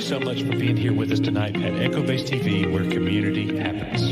you so much for being here with us tonight at Echo Base TV, where community happens.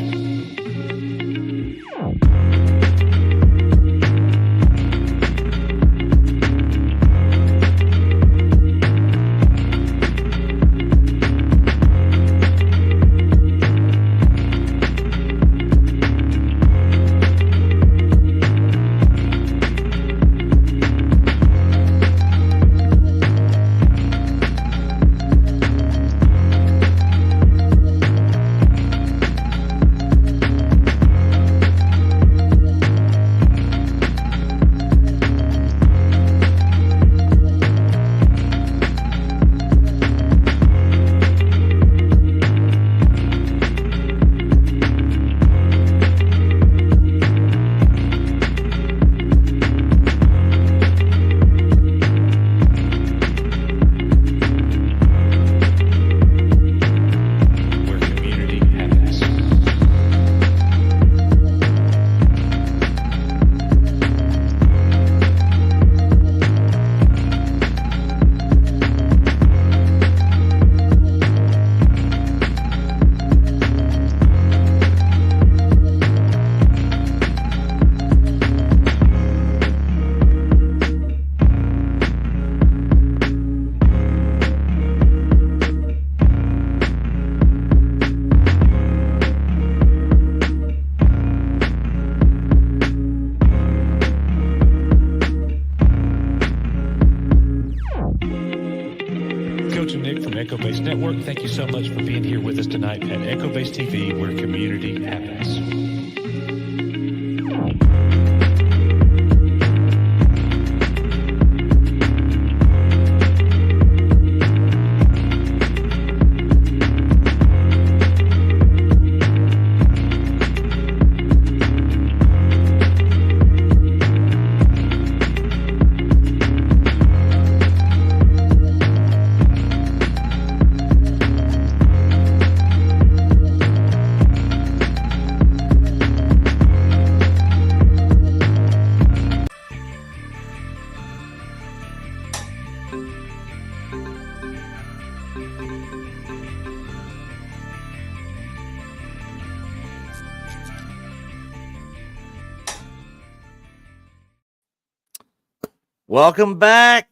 Thank you so much for being here with us tonight at Echo Base TV, where community happens. Welcome back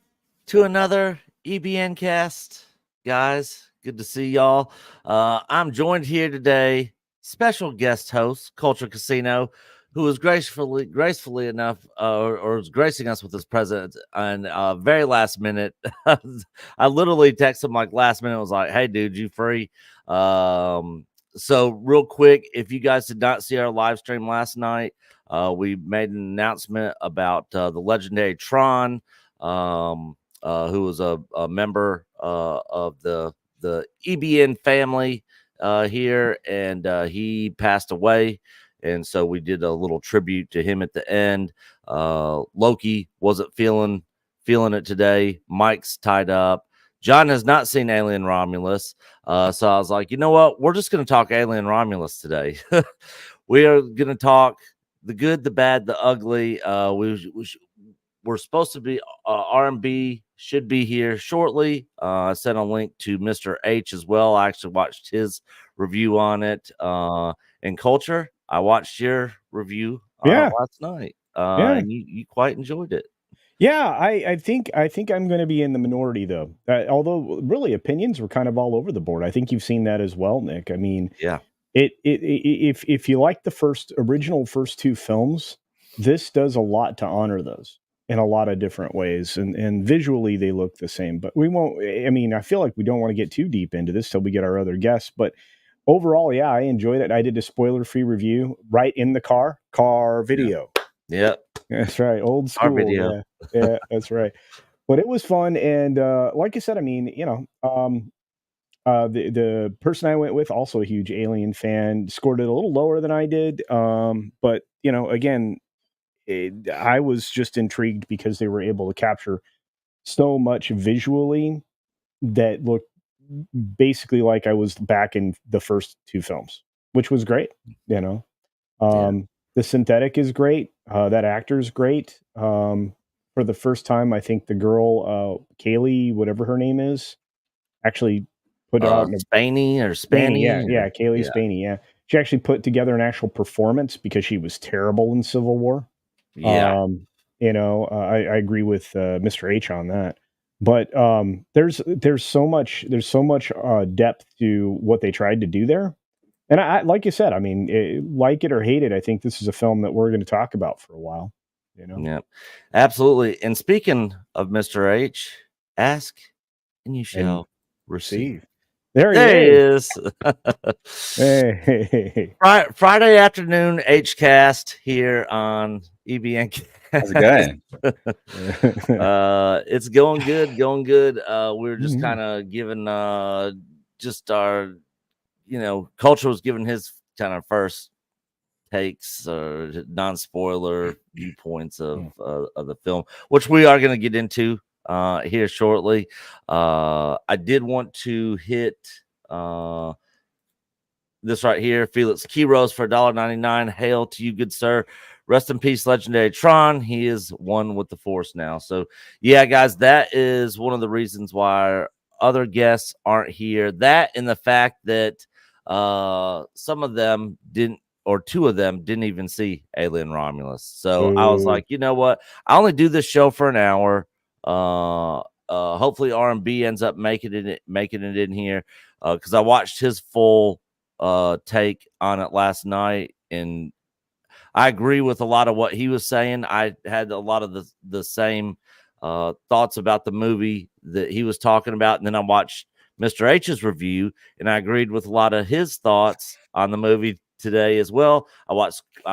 to another EBN Cast, guys. Good to see y'all. I'm joined here today, special guest host, Culture Casino, who was gracefully enough, or was gracing us with his presence on very last minute. I literally texted him like last minute. I was like, "Hey, dude, you free?" So real quick, if you guys did not see our live stream last night, we made an announcement about the legendary Tron, who was a member of the EBN family here, and he passed away. And so we did a little tribute to him at the end. Loki wasn't feeling it today. Mike's tied up. John has not seen Alien Romulus. So I was like, you know what? We're just going to talk Alien Romulus today. We are going to talk the good, the bad, the ugly. We're supposed to be RMB should be here shortly. I sent a link to Mr. H as well. I actually watched his review on it. And Culture, I watched your review last night. And you quite enjoyed it. Yeah, I think I'm going to be in the minority though. Although really opinions were kind of all over the board. I think you've seen that as well, Nick. I mean, yeah. If you like the original first two films, this does a lot to honor those in a lot of different ways, and visually they look the same. But we won't. I mean, I feel like we don't want to get too deep into this till we get our other guests. But overall, yeah, I enjoyed it. I did a spoiler-free review right in the car video. Yep. That's right. Old school. Our video. Yeah, that's right. But it was fun, and like I said, I mean, you know, the person I went with, also a huge Alien fan, scored it a little lower than I did. But you know, again, I was just intrigued because they were able to capture so much visually that looked basically like I was back in the first two films, which was great. You know, the synthetic is great. That actor is great. For the first time, I think the girl, Kaylee, whatever her name is, actually put out in Spaney or Spaney, Spaney. Kaylee Spaney, yeah. She actually put together an actual performance because she was terrible in Civil War. Yeah. You know, I agree with Mr. H on that. But there's so much depth to what they tried to do there. And I like you said, I mean, like it or hate it, I think this is a film that we're going to talk about for a while. You know? Yep, absolutely. And speaking of Mr. H, ask and you shall receive. There he is. Hey. Friday afternoon H-cast here on EBN Cast. How's it going? It's going good. We're just Mhm. kind of giving just our, Culture was giving his kind of first takes or non-spoiler viewpoints of the film, which we are going to get into here shortly. I did want to hit this right here. Felix Keyros for $1.99. Hail to you, good sir. Rest in peace, legendary Tron. He is one with the Force now. So, yeah, guys, that is one of the reasons why other guests aren't here. That and the fact that some of them didn't, or two of them didn't even see Alien Romulus. So I was like, you know what? I only do this show for an hour. Hopefully RMB ends up making it in here because I watched his full take on it last night, and I agree with a lot of what he was saying. I had a lot of the same thoughts about the movie that he was talking about, and then I watched Mr. H's review, and I agreed with a lot of his thoughts on the movie today as well. I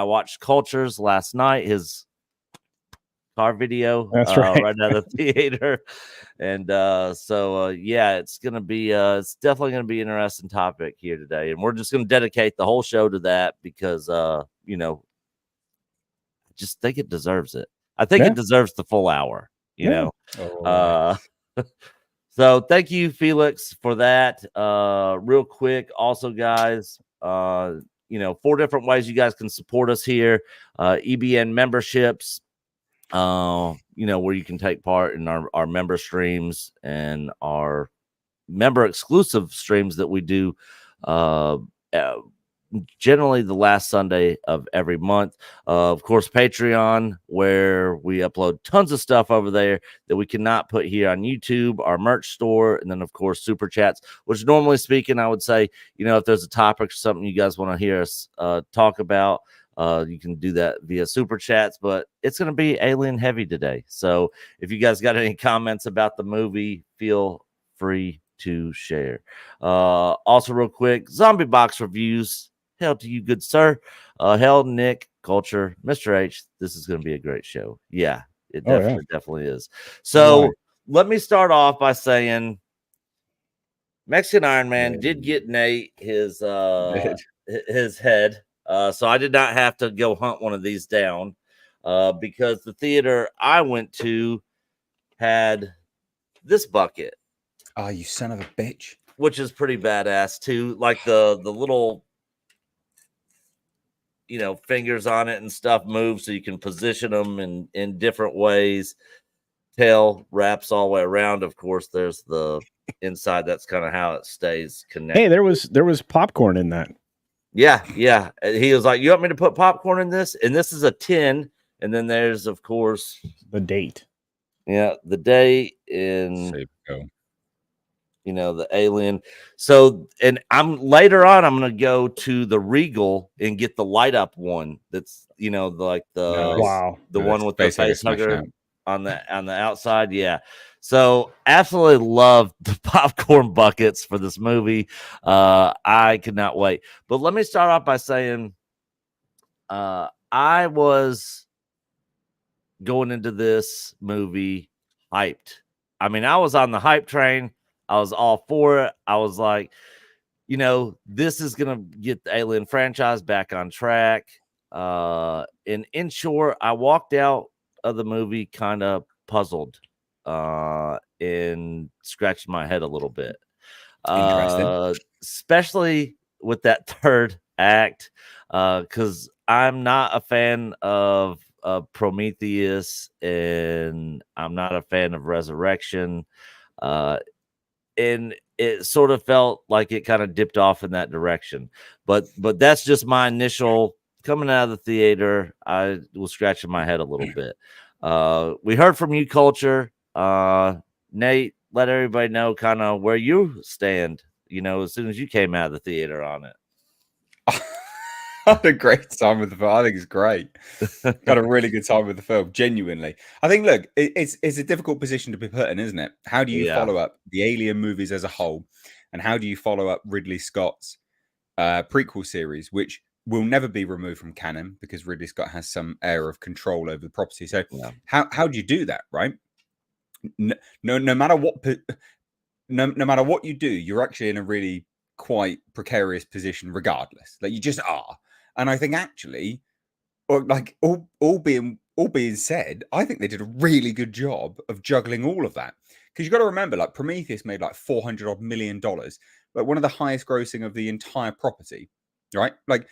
watched Cultures last night, his car video. That's right. Right out of the theater. And yeah, it's definitely gonna be an interesting topic here today, and we're just gonna dedicate the whole show to that because I just think it deserves it. I think it deserves the full hour, you know. So thank you, Felix, for that. Real quick, also, guys, 4 different ways you guys can support us here. EBN memberships, where you can take part in our member streams and our member exclusive streams that we do generally the last Sunday of every month. Of course, Patreon, where we upload tons of stuff over there that we cannot put here on YouTube, our merch store, and then, of course, Super Chats, which normally speaking, I would say, if there's a topic or something you guys want to hear us talk about, you can do that via Super Chats, but it's going to be alien heavy today. So if you guys got any comments about the movie, feel free to share. Also, real quick, Zombie Box reviews. Hell to you, good sir. Hell, Nick, Culture, Mr. H. This is going to be a great show. Yeah, it definitely is. So let me start off by saying Mexican Iron Man did get Nate his head. So I did not have to go hunt one of these down because the theater I went to had this bucket. Oh, you son of a bitch. Which is pretty badass too. Like the little fingers on it and stuff move so you can position them in different ways. Tail wraps all the way around. Of course, there's the inside. That's kind of how it stays connected. Hey, there was popcorn in that. Yeah. He was like, you want me to put popcorn in this? And this is a tin. And then there's, of course, the date. Yeah, the date in the Alien. So, and later on, I'm going to go to the Regal and get the light up one. That's, like the one with the face hugger on the outside. Yeah. So absolutely love the popcorn buckets for this movie. I could not wait. But let me start off by saying I was going into this movie hyped. I mean, I was on the hype train. I was all for it. I was like, this is going to get the Alien franchise back on track. And in short, I walked out of the movie kind of puzzled and scratched my head a little bit. Interesting. Especially with that third act, because I'm not a fan of Prometheus, and I'm not a fan of Resurrection. And it sort of felt like it kind of dipped off in that direction. But that's just my initial coming out of the theater. I was scratching my head a little bit. We heard from you, Culture. Nate, let everybody know kind of where you stand, as soon as you came out of the theater on it. I had a great time with the film. I think it's great. Got a really good time with the film, genuinely. I think, look, it's a difficult position to be put in, isn't it? How do you follow up the Alien movies as a whole? And how do you follow up Ridley Scott's prequel series, which will never be removed from canon because Ridley Scott has some air of control over the property. So how do you do that, right? No matter what you do, you're actually in a really quite precarious position regardless. Like, you just are. And I think actually, or like all being said, I think they did a really good job of juggling all of that. Because you've got to remember, like, Prometheus made like $400 million, like one of the highest grossing of the entire property, right? Like,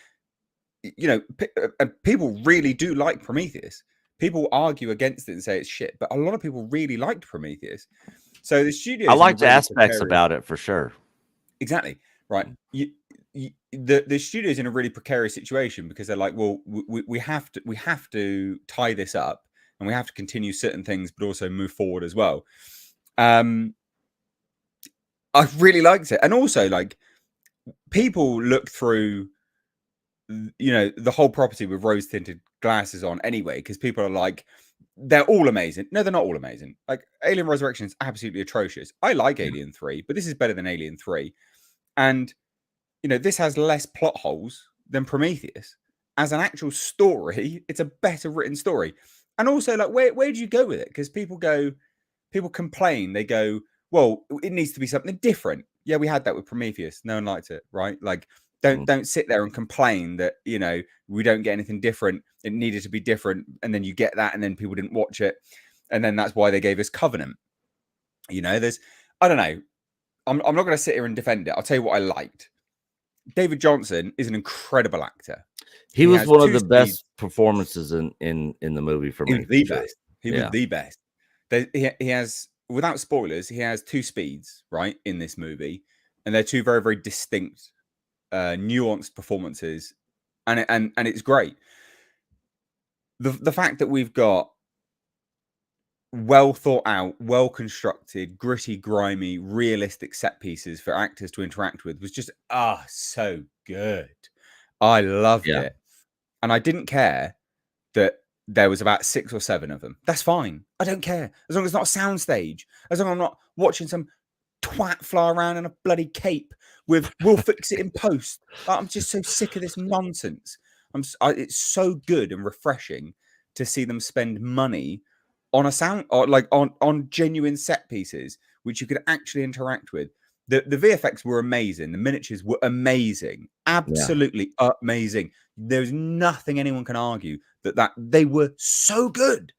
people really do like Prometheus. People argue against it and say it's shit, but a lot of people really liked Prometheus. So the studio, I liked aspects about it for sure. Exactly, right. The studio's in a really precarious situation because they're like, well, we have to tie this up and we have to continue certain things, but also move forward as well. I really liked it, and also, like, people look through, the whole property with rose tinted glasses on anyway, because people are like, they're all amazing. No, they're not all amazing. Like, Alien Resurrection is absolutely atrocious. I like Alien 3, but this is better than Alien 3, and this has less plot holes than Prometheus. As an actual story, it's a better written story. And also, like, where do you go with it? Because people complain. They go, well, it needs to be something different. Yeah, we had that with Prometheus. No one liked it, right? Like, don't sit there and complain that, we don't get anything different. It needed to be different. And then you get that, and then people didn't watch it. And then that's why they gave us Covenant. I don't know. I'm not going to sit here and defend it. I'll tell you what I liked. David Johnson is an incredible actor. He was one of the best performances in the movie for me. He was the best. He was the best. He has, without spoilers, he has 2 speeds, right, in this movie, and they're 2 very, very distinct, nuanced performances, and it's great. The fact that we've got well thought out, well constructed, gritty, grimy, realistic set pieces for actors to interact with was just so good. I loved it, and I didn't care that there was about 6 or 7 of them. That's fine. I don't care, as long as it's not a soundstage. As long as I'm not watching some twat fly around in a bloody cape with "we'll fix it in post." I'm just so sick of this nonsense. It's so good and refreshing to see them spend money on a sound, or like on genuine set pieces which you could actually interact with. The VFX were amazing. The miniatures were amazing. Absolutely amazing. There's nothing anyone can argue that they were so good.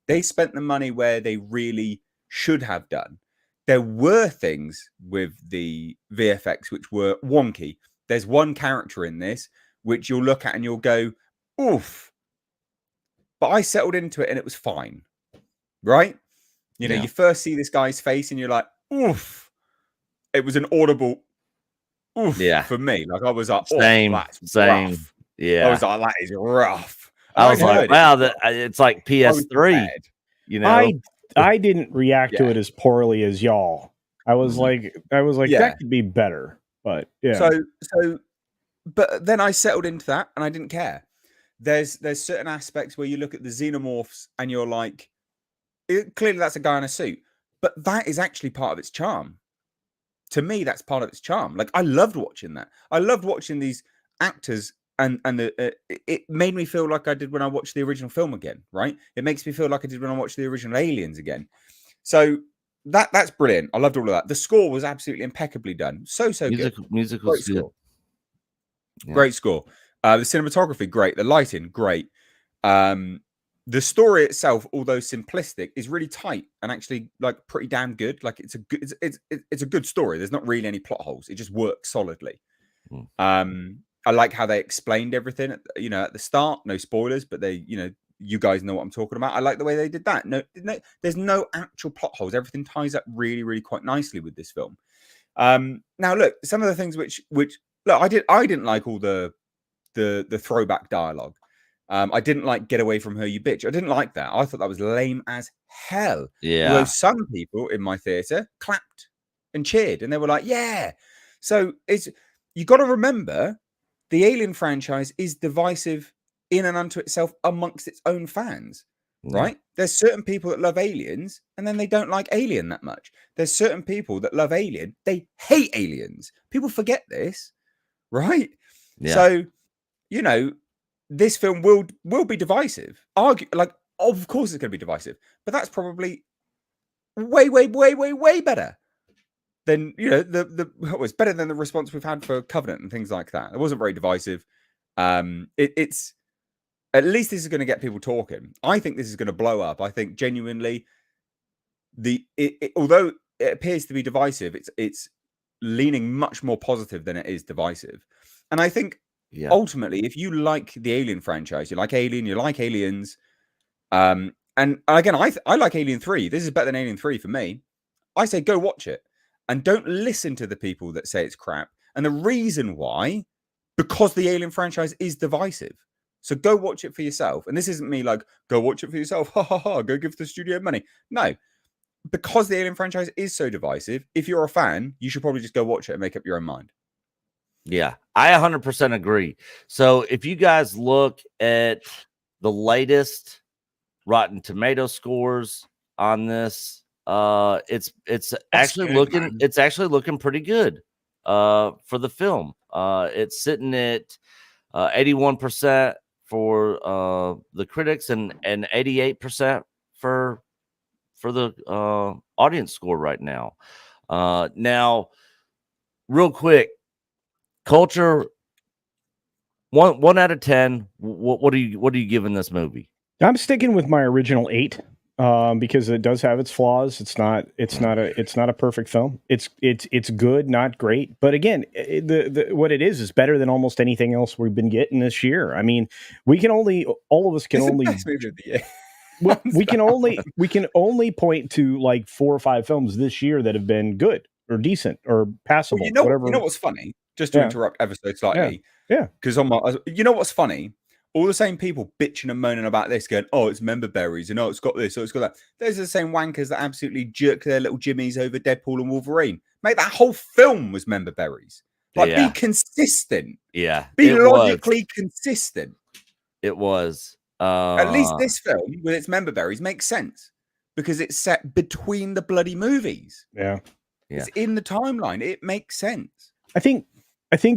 They spent the money where they really should have done. There were things with the VFX which were wonky. There's one character in this which you'll look at and you'll go, oof. But I settled into it and it was fine. Right? You first see this guy's face and you're like, oof. It was an audible oof for me. Like, I was like, same. Rough. Yeah. I was like, that is rough. I was like, wow, it's like PS3. I didn't react to it as poorly as y'all. I was like, that could be better. But So but then I settled into that and I didn't care. There's certain aspects where you look at the xenomorphs and you're like, clearly that's a guy in a suit, but that is actually part of its charm. To me, that's part of its charm. Like, I loved watching that. I loved watching these actors, and it made me feel like I did when I watched the original film again, right? It makes me feel like I did when I watched the original Aliens again. So that's brilliant. I loved all of that. The score was absolutely impeccably done. So good. Musical great score. Yeah. Great score. The cinematography, great. The lighting, great. The story itself, although simplistic, is really tight and actually, like, pretty damn good. Like, it's a good story. There's not really any plot holes. It just works solidly. I like how they explained everything at the start. No spoilers, but they, you guys know what I'm talking about. I like the way they did that. No, there's no actual plot holes. Everything ties up really, really quite nicely with this film. Now look, some of the things which look, I didn't like all the throwback dialogue. I didn't like "Get away from her, you bitch." I didn't like that. I thought that was lame as hell. Yeah. Although some people in my theater clapped and cheered, and they were like, "Yeah." So you got to remember, the Alien franchise is divisive in and unto itself amongst its own fans. Right? There's certain people that love Aliens, and then they don't like Alien that much. There's certain people that love Alien, they hate Aliens. People forget this, right? Yeah. So, you know, this film will be divisive. Of course it's going to be divisive, but that's probably way better than, you know, it's better than the response we've had for Covenant and things like that. It wasn't very divisive. It's at least this is going to get people talking. I think this is going to blow up. I think genuinely, although it appears to be divisive, it's leaning much more positive than it is divisive. And I think ultimately, if you like the Alien franchise, you like Alien, you like Aliens, and again, I like Alien 3. This is better than Alien 3 for me. I say go watch it, and don't listen to the people that say it's crap. And the reason why, because the Alien franchise is divisive. So go watch it for yourself. And this isn't me like, go watch it for yourself. Ha ha ha. Go give the studio money. No, because the Alien franchise is so divisive, if you're a fan, you should probably just go watch it and make up your own mind. Yeah, I 100% agree. So if you guys look at the latest Rotten Tomato scores on this, it's actually looking pretty good for the film. It's sitting at 81% for the critics and 88% for the audience score right now. Now, real quick, Culture, 1 out of 10. What are you giving this movie? I'm sticking with my original 8 because it does have its flaws. It's not a perfect film. It's good, not great. But again, what it is better than almost anything else we've been getting this year. I mean, all of us can only. We can only point to like 4 or 5 films this year that have been good or decent or passable. Well, whatever. You know what's funny? Just to interrupt ever so slightly. Yeah. Because you know what's funny? All the same people bitching and moaning about this, going, "Oh, it's member berries, and oh, it's got this, oh, it's got that." Those are the same wankers that absolutely jerk their little jimmies over Deadpool and Wolverine. Mate, that whole film was member berries. Like, be consistent. Yeah. Be logically consistent. It was. At least this film, with its member berries, makes sense because it's set between the bloody movies. Yeah. It's in the timeline. It makes sense. I think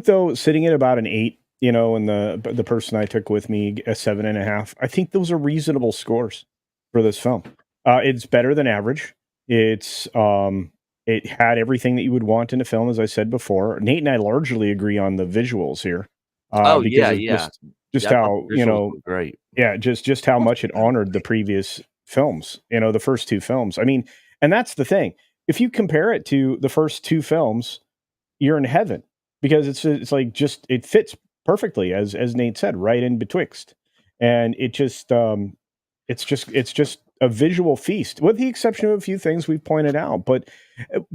though, sitting at about an 8, you know, and the person I took with me a 7.5, I think those are reasonable scores for this film. It's better than average. It had everything that you would want in a film, as I said before. Nate and I largely agree on the visuals here. Just how, you know, great. Yeah, just how much it honored the previous films, you know, the first 2 films. I mean, and that's the thing. If you compare it to the first 2 films, you're in heaven because it's like it fits perfectly, as Nate said, right in betwixt. And it's just a visual feast, with the exception of a few things we've pointed out. But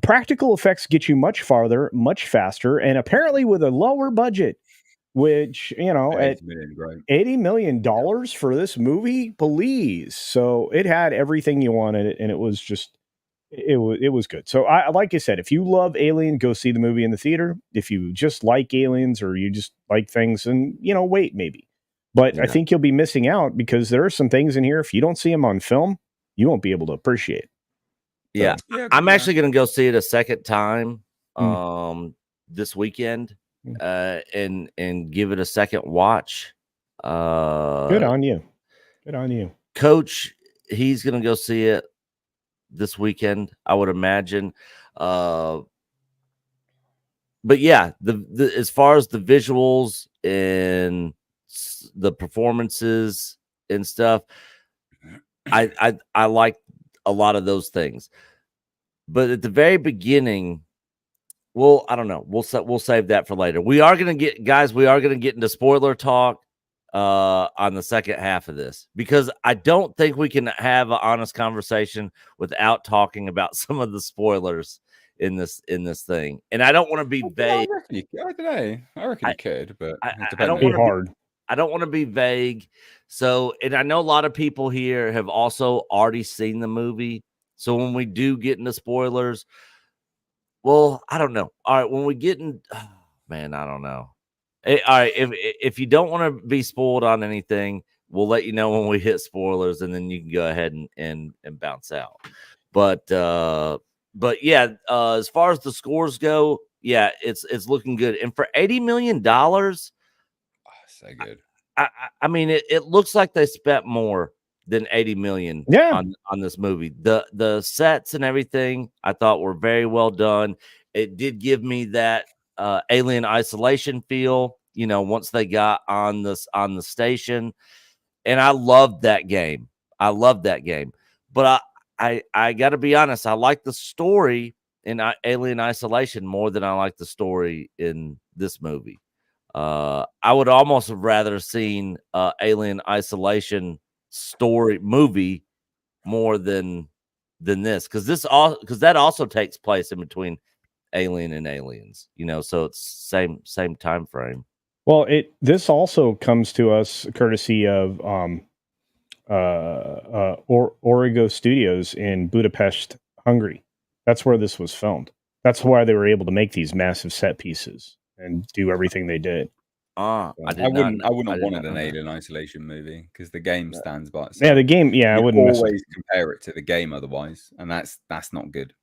practical effects get you much farther, much faster, and apparently with a lower budget. Which, you know, at $80 million for this movie, please. So it had everything you wanted, and it was just, it was good. So like I said, if you love Alien, go see the movie in the theater. If you just like Aliens or you just like things, and, you know, wait, maybe. But I think you'll be missing out because there are some things in here, if you don't see them on film, you won't be able to appreciate. Yeah. I'm actually going to go see it a second time this weekend. And give it a second watch. Good on you. Coach, he's gonna go see it this weekend, I would imagine. But yeah, the as far as the visuals and the performances and stuff, I like a lot of those things. But at the very beginning, well, I don't know. We'll save that for later. We are going to get into spoiler talk on the second half of this, because I don't think we can have an honest conversation without talking about some of the spoilers in this thing. And I don't want to be vague. I don't know. I reckon you could, but I don't Be want to hard. I don't want to be vague. So, and I know a lot of people here have also already seen the movie. So when we do get into spoilers, well, I don't know. All right, when we get in, man, I don't know. All right, if you don't want to be spoiled on anything, we'll let you know when we hit spoilers, and then you can go ahead and bounce out. But yeah, as far as the scores go, yeah, it's looking good. And for $80 million, so good. I mean, it looks like they spent more than 80 million on this movie. The sets and everything I thought were very well done. It did give me that Alien Isolation feel, you know, once they got on the station. And I loved that game. But I got to be honest, I like the story in Alien Isolation more than I like the story in this movie. I would almost have rather seen Alien Isolation story movie more than this, because that also takes place in between Alien and Aliens, you know, so it's same time frame. Well, this also comes to us courtesy of Origo Studios in Budapest, Hungary. That's where this was filmed. That's why they were able to make these massive set pieces and do everything they did. I wouldn't have wanted an Alien Isolation movie, because the game stands by itself. Yeah, the game. Yeah, I wouldn't always compare it to the game otherwise, and that's not good.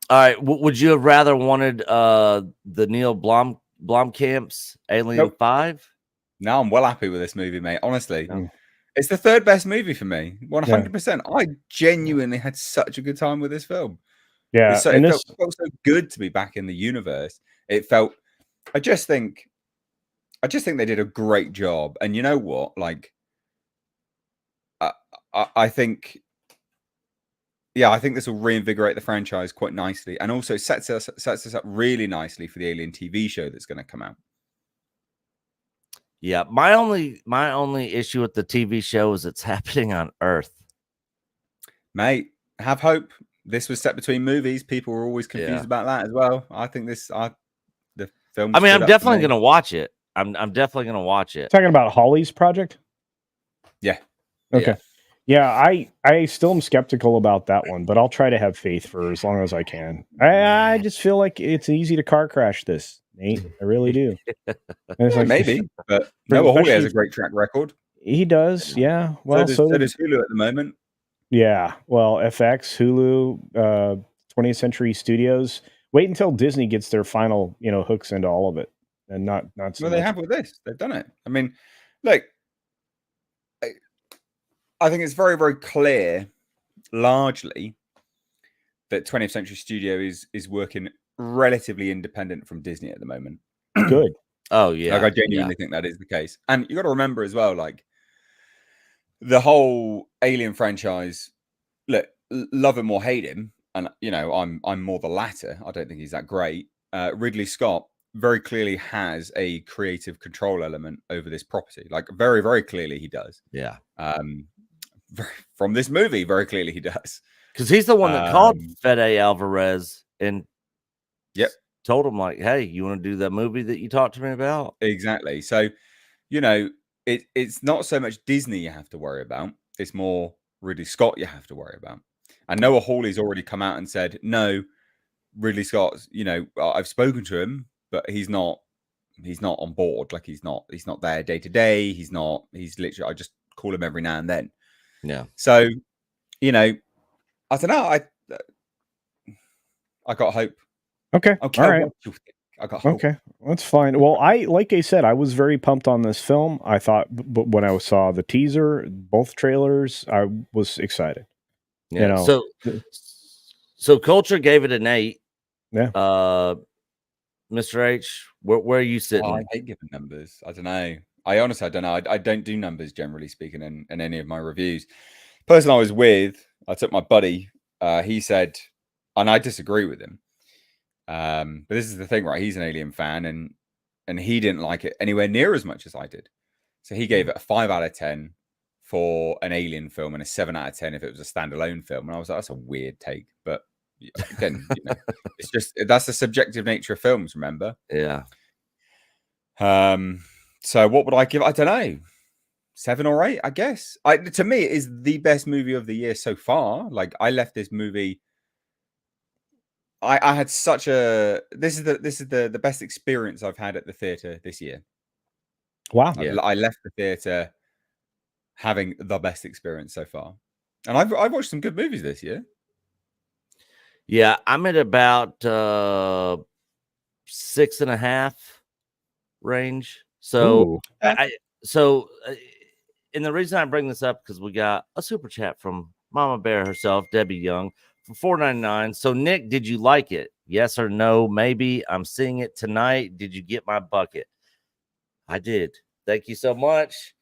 All right, would you have rather wanted the Neil Blomkamp's Alien 5? No, I'm well happy with this movie, mate. Honestly, it's the third best movie for me. 100%. I genuinely had such a good time with this film. Yeah, it felt so good to be back in the universe. It felt. I just think they did a great job. And you know what? Like, I think this will reinvigorate the franchise quite nicely, and also sets us up really nicely for the Alien TV show that's going to come out. Yeah, my only issue with the TV show is it's happening on Earth. Mate, have hope. This was set between movies. People were always confused about that as well. I think the film. I mean, I'm definitely going to watch it. I'm definitely going to watch it. Talking about Hawley's project? Yeah. Okay. Yeah, I still am skeptical about that one, but I'll try to have faith for as long as I can. I just feel like it's easy to car crash this, Nate. I really do. Like, maybe, but Noah Hawley has a great track record. He does, yeah. Well, so does Hulu at the moment. Yeah, well, FX, Hulu, 20th Century Studios. Wait until Disney gets their final, hooks into all of it, and not. So well, they have with this. They've done it. I mean, look, I think it's very, very clear, largely, that 20th Century Studio is working relatively independent from Disney at the moment. Good. Oh yeah. Like, I genuinely think that is the case, and you got to remember as well, like, the whole Alien franchise. Look, love him or hate him, and I'm more the latter. I don't think he's that great. Ridley Scott very clearly has a creative control element over this property. Like, very, very clearly he does. Yeah. From this movie, very clearly he does. Because he's the one that called Fede Alvarez and told him, like, hey, you want to do that movie that you talked to me about? Exactly. So, it's not so much Disney you have to worry about. It's more Ridley Scott you have to worry about. And Noah Hawley's already come out and said, no, Ridley Scott, I've spoken to him, but he's not on board. Like, he's not there day to day. He's literally, I just call him every now and then. Yeah. So, I don't know. I got hope. Okay. All right. I got hope. Okay. That's fine. Well, like I said, I was very pumped on this film. I thought, but when I saw the teaser, both trailers, I was excited. Yeah. So Culture gave it an 8. Yeah. Mr. H, where are you sitting? I hate giving numbers. I don't know. I honestly, I don't know. I don't do numbers, generally speaking, in any of my reviews. The person I was with, I took my buddy. He said, and I disagree with him. But this is the thing, right? He's an Alien fan, and he didn't like it anywhere near as much as I did. So he gave it a 5 out of 10 for an Alien film and a 7 out of 10 if it was a standalone film. And I was like, that's a weird take, but Again, it's just that's the subjective nature of films. Remember? Yeah. So what would I give? I don't know. 7 or 8, I guess. To me, it is the best movie of the year so far. Like, I left this movie. I had such a. This is the best experience I've had at the theater this year. Wow. Yeah. I left the theater having the best experience so far, and I've watched some good movies this year. Yeah, I'm at about 6.5 range. So and the reason I bring this up because we got a super chat from Mama Bear herself, Debbie Young, for $4.99. So Nick, did you like it? Yes or no? Maybe. I'm seeing it tonight. Did you get my bucket? I did. Thank you so much.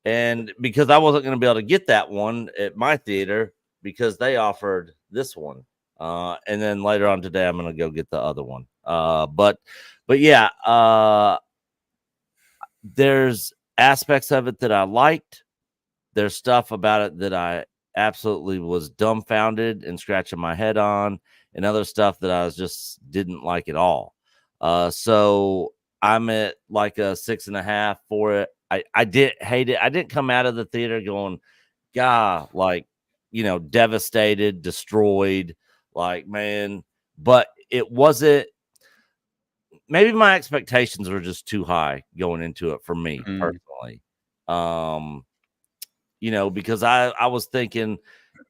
And because I wasn't going to be able to get that one at my theater because they offered this one. And then later on today, I'm going to go get the other one. But yeah, there's aspects of it that I liked. There's stuff about it that I absolutely was dumbfounded and scratching my head on, and other stuff that I was just didn't like at all. So I'm at like a 6.5 for it. I didn't hate it. I didn't come out of the theater going, God, like, devastated, destroyed, like, man, but it wasn't. Maybe my expectations were just too high going into it for me personally. Because I was thinking,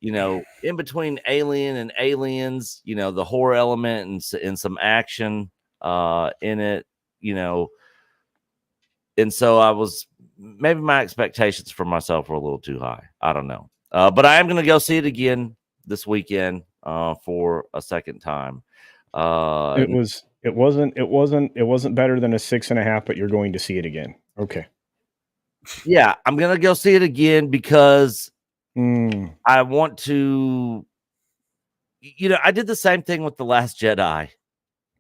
in between Alien and Aliens, the horror element and some action in it, and so maybe my expectations for myself were a little too high. I don't know. But I am going to go see it again this weekend for a second time. It wasn't better than a 6.5, but you're going to see it again. Okay. Yeah, I'm going to go see it again because I want to, I did the same thing with The Last Jedi.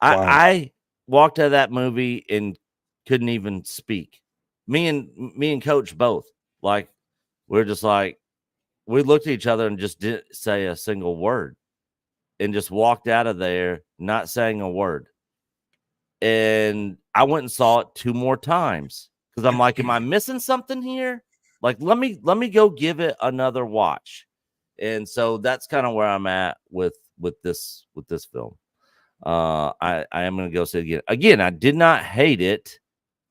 Wow. I walked out of that movie and couldn't even speak. Me and Coach both, like, we're just like, we looked at each other and just didn't say a single word and just walked out of there not saying a word. And I went and saw it 2 more times because I'm like, am I missing something here? Like, let me go give it another watch. And so that's kind of where I'm at with this film. I am going to go see it again. Again, I did not hate it,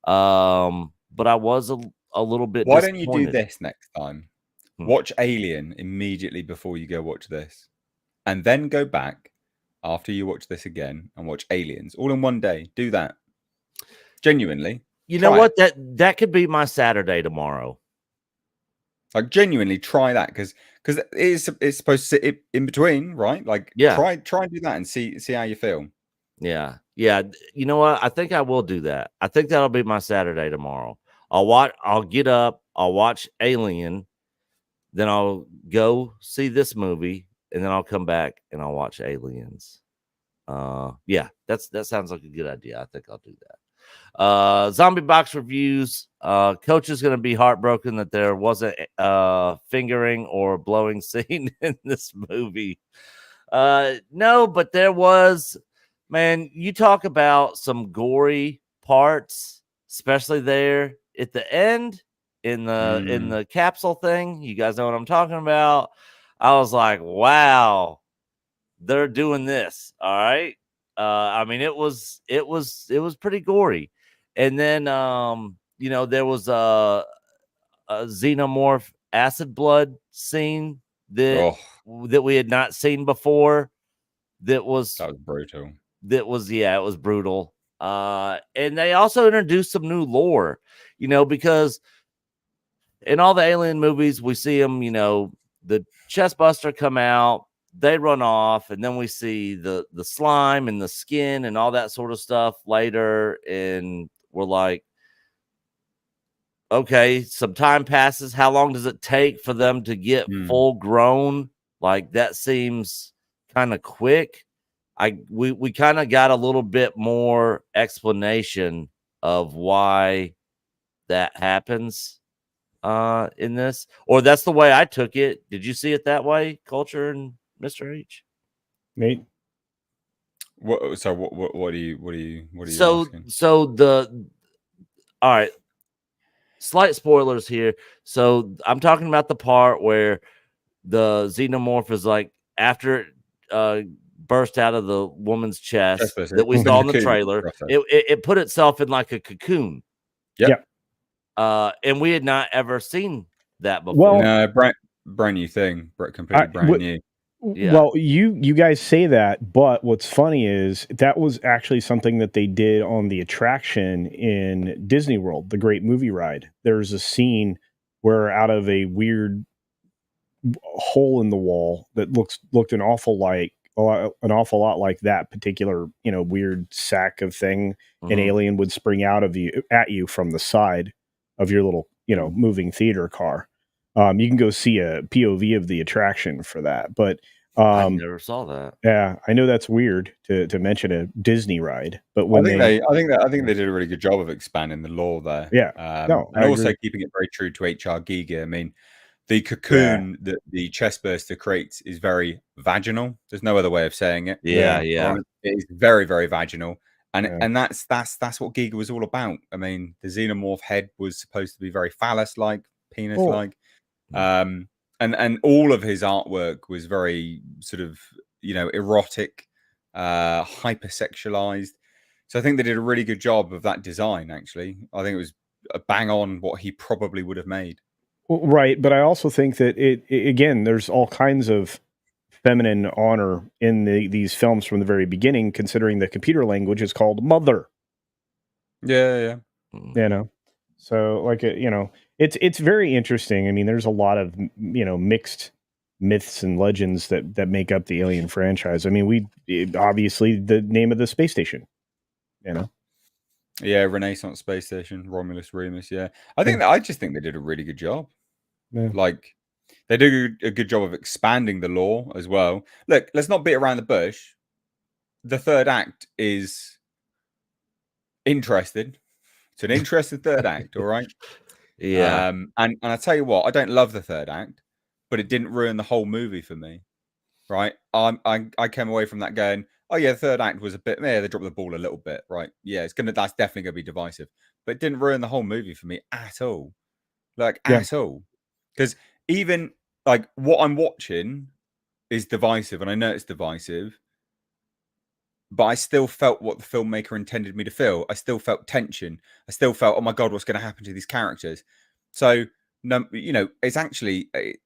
but I was a little bit. Why don't you do this next time? Hmm. Watch Alien immediately before you go watch this, and then go back after you watch this again and watch Aliens all in one day. Do that. Genuinely. You know what? That could be my Saturday tomorrow. Like, genuinely try that because it's supposed to sit in between, right? Like, yeah, try and do that and see how you feel. Yeah. You know what? I think I will do that. I think that'll be my Saturday tomorrow. I'll get up, I'll watch Alien, then I'll go see this movie, and then I'll come back and I'll watch Aliens. Yeah, that sounds like a good idea. I think I'll do that. Zombie Box Reviews. Coach is going to be heartbroken that there wasn't fingering or blowing scene in this movie. No, but there was. Man, you talk about some gory parts, especially there at the end in the capsule thing. You guys know what I'm talking about. I was like, wow, they're doing this. All right. I mean, it was pretty gory. And then there was a xenomorph acid blood scene that we had not seen before. That was brutal. It was brutal. And they also introduced some new lore, because in all the Alien movies, we see them, the chest buster come out, they run off, and then we see the slime and the skin and all that sort of stuff later. And we're like, okay, some time passes. How long does it take for them to get full grown? Like, that seems kind of quick. We kind of got a little bit more explanation of why that happens in this, or that's the way I took it. Did you see it that way, Culture and Mr. H? Mate. What are you asking? All right. Slight spoilers here. So I'm talking about the part where the xenomorph is like after it burst out of the woman's chest that we saw in the trailer. It put itself in like a cocoon. Yep. And we had not ever seen that before. Well, no, brand new thing, completely brand new. Yeah. Well, you guys say that, but what's funny is that was actually something that they did on the attraction in Disney World, the Great Movie Ride. There's a scene where out of a weird hole in the wall that looked an awful lot like that particular, weird sack of thing, an alien would spring out of at you from the side of your little, moving theater car. You can go see a POV of the attraction for that, but I never saw that. Yeah, I know that's weird to mention a Disney ride, but I think they did a really good job of expanding the lore there. Yeah, and also keeping it very true to HR Giga. I mean, the cocoon that the chestburster creates is very vaginal. There's no other way of saying it. Yeah. It is very, very vaginal. And that's what Giga was all about. I mean, the xenomorph head was supposed to be very phallus-like, penis-like. And all of his artwork was very sort of, erotic, hypersexualized. So I think they did a really good job of that design, actually. I think it was a bang on what he probably would have made. Right. But I also think that again, there's all kinds of feminine honor in these films from the very beginning, considering the computer language is called mother. Yeah. So like, it's very interesting. I mean, there's a lot of, mixed myths and legends that make up the Alien franchise. I mean, obviously the name of the space station, Yeah, Renaissance Space Station, Romulus, Remus. Yeah, I just think they did a really good job. Yeah. Like, they do a good job of expanding the lore as well. Look, let's not beat around the bush. The third act is interesting. It's an interesting third act, all right? Yeah. And I tell you what, I don't love the third act, but it didn't ruin the whole movie for me, right? I came away from that going, oh yeah, the third act was a bit, they dropped the ball a little bit, right? Yeah, that's definitely gonna be divisive, but it didn't ruin the whole movie for me at all, at all. Because even like what I'm watching is divisive, and I know it's divisive, but I still felt what the filmmaker intended me to feel. I still felt tension. I still felt, oh my God, what's going to happen to these characters? So, no, it's actually it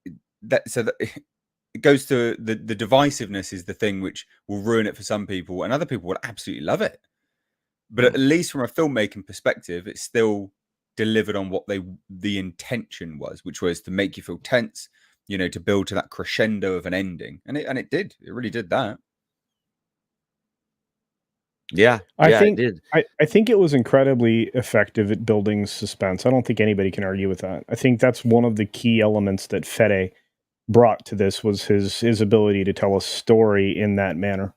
goes to the divisiveness is the thing which will ruin it for some people, and other people will absolutely love it. But at least from a filmmaking perspective, it's still delivered on what the intention was, which was to make you feel tense, to build to that crescendo of an ending, and it did. It really did that. Yeah, I think it did. I think it was incredibly effective at building suspense. I don't think anybody can argue with that. I think that's one of the key elements that Fede brought to this was his ability to tell a story in that manner.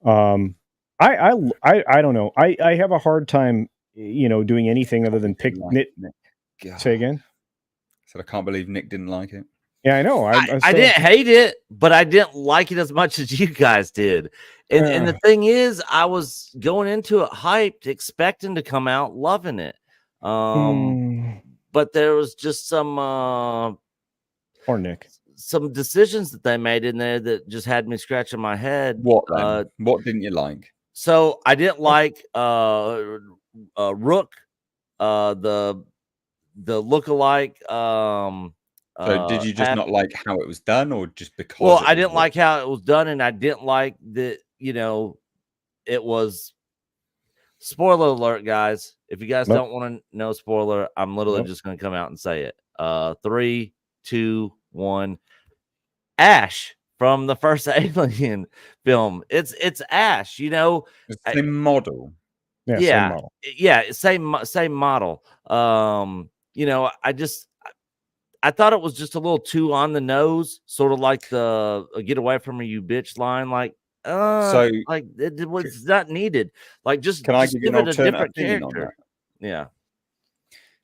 I don't know. I have a hard time, doing anything other than pick Nick. Say again. So I can't believe Nick didn't like it. Yeah, I know. I didn't hate it, but I didn't like it as much as you guys did. And the thing is, I was going into it hyped, expecting to come out loving it. But there was just some or Nick, some decisions that they made in there that just had me scratching my head. What didn't you like? So I didn't like Rook, the lookalike. So did you just not like how it was done, or just because? Well, I didn't like how it was done, and I didn't like that. It was. Spoiler alert, guys! If you guys don't want to know spoiler, I'm literally just going to come out and say it. 3, 2, 1. Ash from the first Alien film. It's Ash. The same model. Yeah, same model. Same model. I thought it was just a little too on the nose, sort of like the "get away from me, you bitch" line. It was not needed. Like, just can I give you an alternate opinion character on that? Yeah.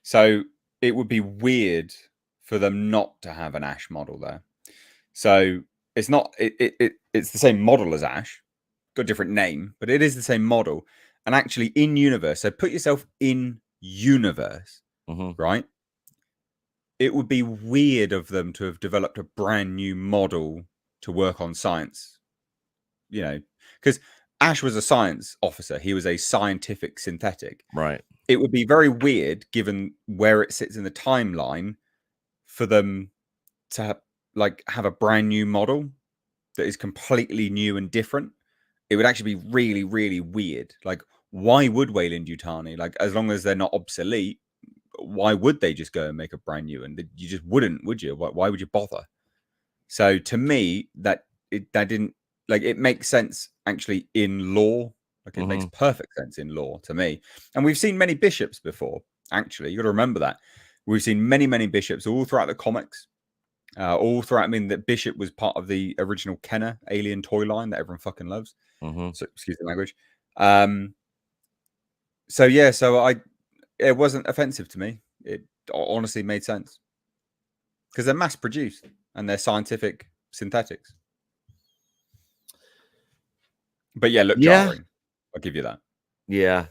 So it would be weird for them not to have an Ash model there. So it's not. It's the same model as Ash, got a different name, but it is the same model. And actually, in universe, so put yourself in universe, right? It would be weird of them to have developed a brand new model to work on science, you know, because Ash was a science officer. He was a scientific synthetic. Right. It would be very weird, given where it sits in the timeline, for them to have a brand new model that is completely new and different. It would actually be really, really weird. Like, why would Weyland-Yutani, like, as long as they're not obsolete, why would they just go and make a brand new one? You just wouldn't, would you? Why would you bother? So to me, that didn't, like, it makes sense actually in lore. Like, it makes perfect sense in lore to me. And we've seen many bishops before, actually. You got to remember that. We've seen many, many bishops all throughout the comics. All throughout, I mean, that Bishop was part of the original Kenner alien toy line that everyone fucking loves. So, excuse the language. So yeah, it wasn't offensive to me. It honestly made sense because they're mass produced and they're scientific synthetics. But yeah, look jarring. I'll give you that. Yeah,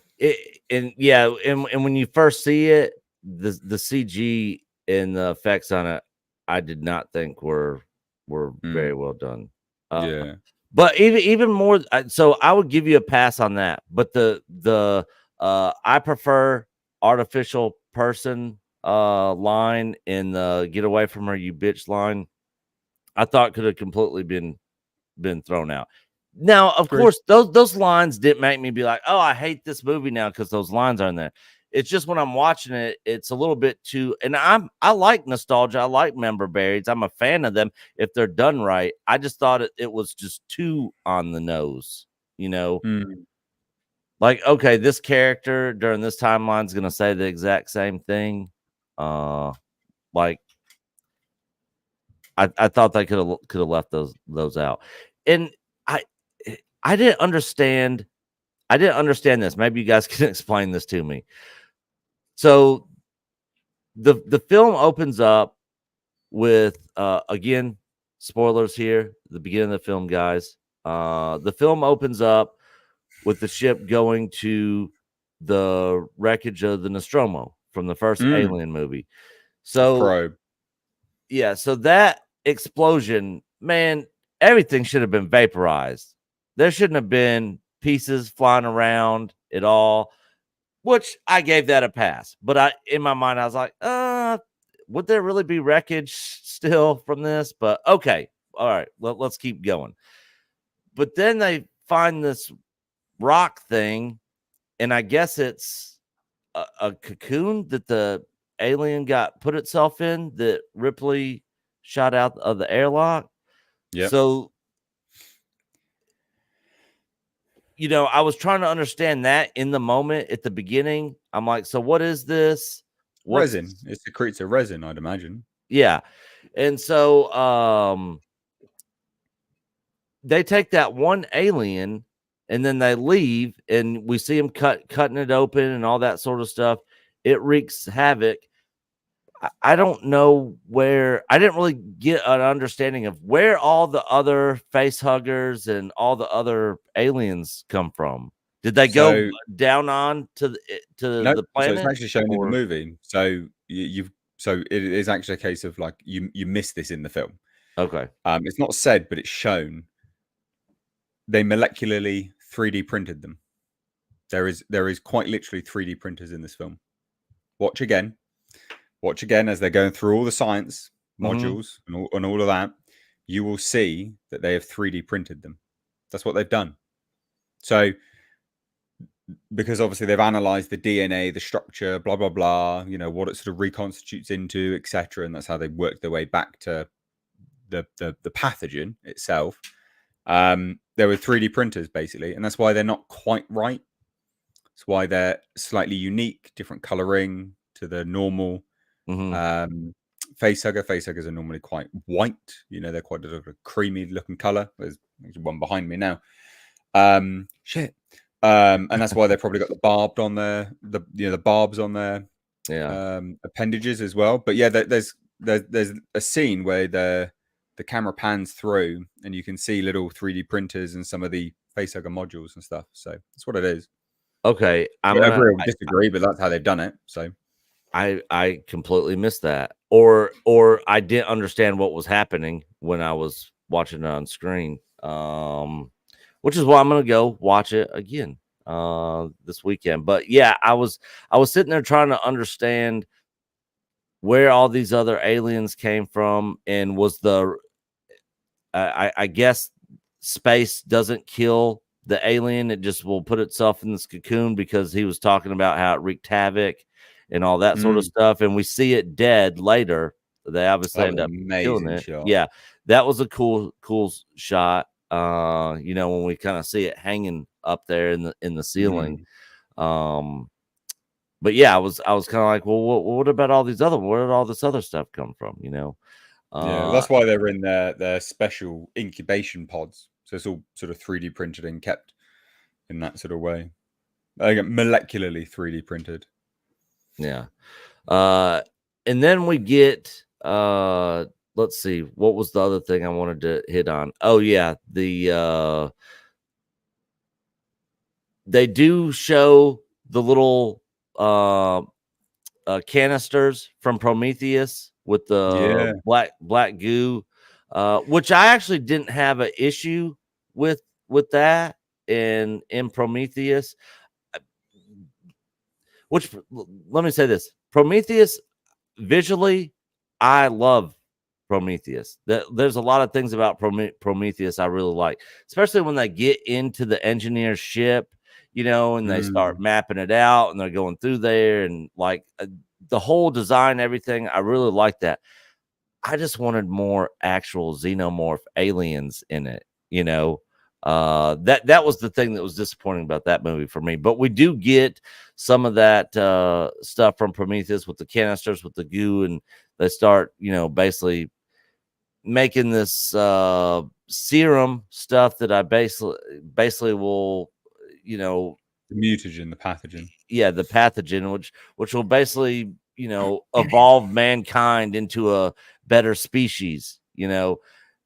and when you first see it, the CG and the effects on it, I did not think were very well done. Yeah, but even more, so I would give you a pass on that. But the I prefer artificial person line in the "Get away from her, you bitch" line. I thought could have completely been thrown out. Now, of course, those lines didn't make me be like, "Oh, I hate this movie now" because those lines aren't there. It's just when I'm watching it, it's a little bit too. And I like nostalgia. I like member berries. I'm a fan of them if they're done right. I just thought it was just too on the nose, you know. Like, okay, this character during this timeline is gonna say the exact same thing. Like, I thought they could have left those out, and I didn't understand. I didn't understand this. Maybe you guys can explain this to me. So the film opens up with again, spoilers here, the beginning of the film, guys. The film opens up with the ship going to the wreckage of the Nostromo from the first Alien movie. So yeah, so that explosion, man, everything should have been vaporized. There shouldn't have been pieces flying around at all, which I gave that a pass. But in my mind, I was like, would there really be wreckage still from this? But okay, all right, let's keep going. But then they find this rock thing, and I guess it's a cocoon that the alien got put itself in that Ripley shot out of the airlock. Yeah. So, you know, I was trying to understand that in the moment at the beginning. I'm like, so what is this? Resin. It secretes a resin, I'd imagine. Yeah. And so they take that one alien and then they leave, and we see them cutting it open and all that sort of stuff. It wreaks havoc. I don't know where. I didn't really get an understanding of where all the other face huggers and all the other aliens come from. Did they go down on to the planet? So it's actually shown in the movie. So so it is actually a case of like you missed this in the film. Okay. It's not said, but it's shown. They molecularly 3D printed them. There is quite literally 3D printers in this film. Watch again as they're going through all the science modules and all of that. You will see that they have 3D printed them. That's what they've done. So, because obviously they've analyzed the DNA, the structure, blah, blah, blah, you know, what it sort of reconstitutes into, etc. And that's how they work their way back to the pathogen itself. There were 3D printers basically, and that's why they're not quite right. That's why they're slightly unique, different coloring to the normal facehugger. Facehuggers are normally quite white. You know, they're quite a creamy looking color. There's one behind me now. Shit. And that's why they probably got the barbed on their the barbs on their appendages as well. But yeah, there's a scene where the camera pans through and you can see little 3D printers and some of the facehugger modules and stuff. So that's what it is. Okay, I agree or disagree, but that's how they've done it. So I completely missed that, or I didn't understand what was happening when I was watching it on screen. Which is why I'm gonna go watch it again this weekend. But yeah, I was sitting there trying to understand where all these other aliens came from, and was the I guess space doesn't kill the alien, it just will put itself in this cocoon, because he was talking about how it wreaked havoc and all that sort of stuff, and we see it dead later. They obviously end up killing it. Shot. Yeah, that was a cool shot. You know, when we kind of see it hanging up there in the ceiling. But yeah, I was kind of like, well, what about all these other? Where did all this other stuff come from? You know. Yeah, that's why they're in their special incubation pods. So it's all sort of 3D printed and kept in that sort of way. Molecularly 3D printed. Yeah. And then we get let's see, what was the other thing I wanted to hit on? Oh yeah, the they do show the little canisters from Prometheus with the black goo, which I actually didn't have an issue with that in Prometheus. Which, let me say this, Prometheus, visually, I love Prometheus. There's a lot of things about Prometheus I really like, especially when they get into the engineer's ship, you know, and they start mapping it out and they're going through there, and like the whole design, everything. I really like that. I just wanted more actual xenomorph aliens in it, you know. That was the thing that was disappointing about that movie for me. But we do get some of that stuff from Prometheus with the canisters with the goo, and they start, you know, basically making this serum stuff that I basically will, you know, the mutagen, the pathogen. Yeah, the pathogen, which will basically, you know, evolve mankind into a better species, you know.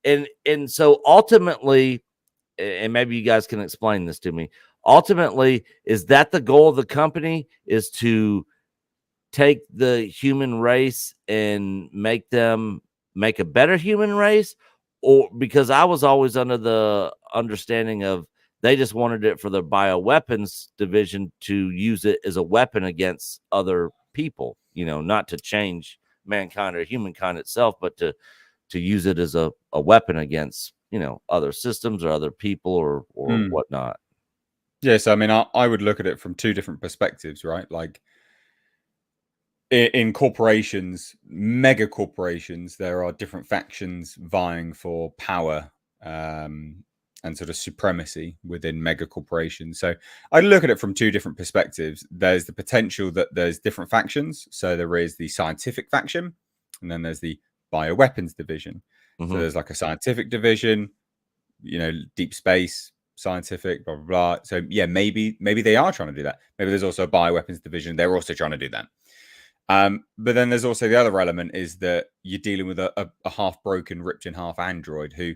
And so ultimately, and maybe you guys can explain this to me, ultimately, is that the goal of the company, is to take the human race and make a better human race? Or because I was always under the understanding of they just wanted it for their bioweapons division to use it as a weapon against other people, you know, not to change mankind or humankind itself, but to use it as a weapon against, you know, other systems or other people or whatnot. Yes, I mean, I would look at it from two different perspectives, right? Like in corporations, mega corporations, there are different factions vying for power and sort of supremacy within mega corporations. So I look at it from two different perspectives. There's the potential that there's different factions. So there is the scientific faction, and then there's the bioweapons division. So there's like a scientific division, you know, deep space, scientific, blah, blah, blah. So yeah, maybe they are trying to do that. Maybe there's also a bioweapons division. They're also trying to do that. But then there's also the other element, is that you're dealing with a half broken, ripped in half android who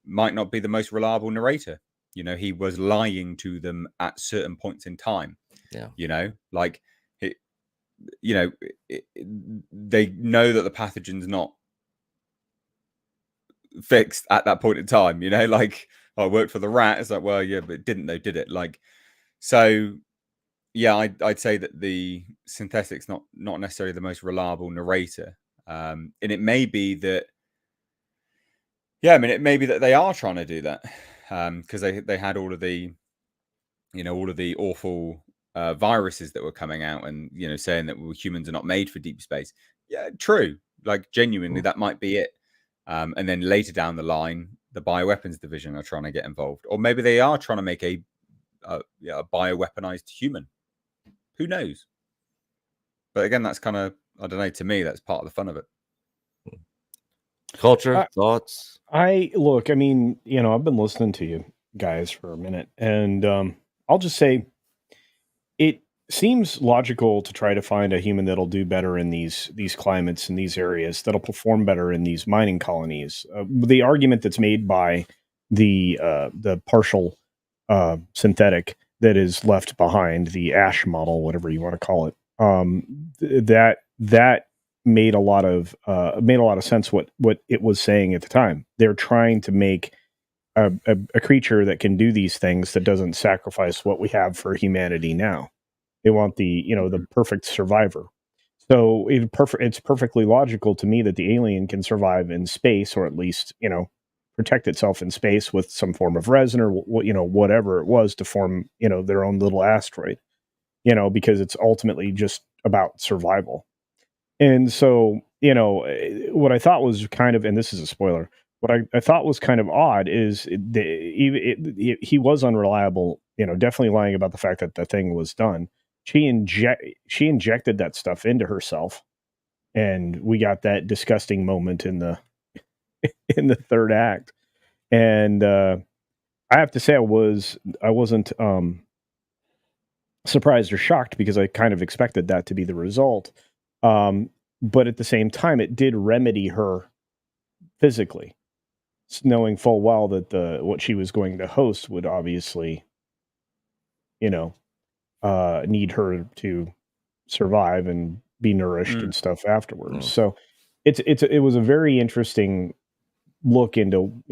might not be the most reliable narrator. You know, he was lying to them at certain points in time. Yeah. You know, like, they know that the pathogen's not fixed at that point in time, you know, like, I worked for the rat. It's like, well, yeah, but it didn't, though, did it? Like, so yeah, I'd say that the synthetic's not necessarily the most reliable narrator. And it may be that, yeah, I mean, it may be that they are trying to do that because they had all of the, you know, all of the awful viruses that were coming out, and, you know, saying that humans are not made for deep space. Yeah, true. Like, genuinely, that might be it. And then later down the line, the bioweapons division are trying to get involved, or maybe they are trying to make a bioweaponized human. Who knows? But again, that's kind of, I don't know, to me, that's part of the fun of it. Culture, thoughts? I mean, you know, I've been listening to you guys for a minute, and I'll just say seems logical to try to find a human that'll do better in these climates and these areas, that'll perform better in these mining colonies. The argument that's made by the partial synthetic that is left behind, the ash model, whatever you want to call it, that made a lot of sense what it was saying at the time. They're trying to make a creature that can do these things that doesn't sacrifice what we have for humanity now. They want the perfect survivor. So it's perfectly logical to me that the alien can survive in space, or at least protect itself in space with some form of resin or whatever it was to form their own little asteroid. Because it's ultimately just about survival. And so what I thought was kind of, and this is a spoiler, what I thought was kind of odd is he was unreliable, definitely lying about the fact that the thing was done. She injected that stuff into herself, and we got that disgusting moment in the third act. And I have to say I wasn't surprised or shocked, because I kind of expected that to be the result. But at the same time, it did remedy her physically, knowing full well that what she was going to host would obviously, need her to survive and be nourished and stuff afterwards. So it was a very interesting look into,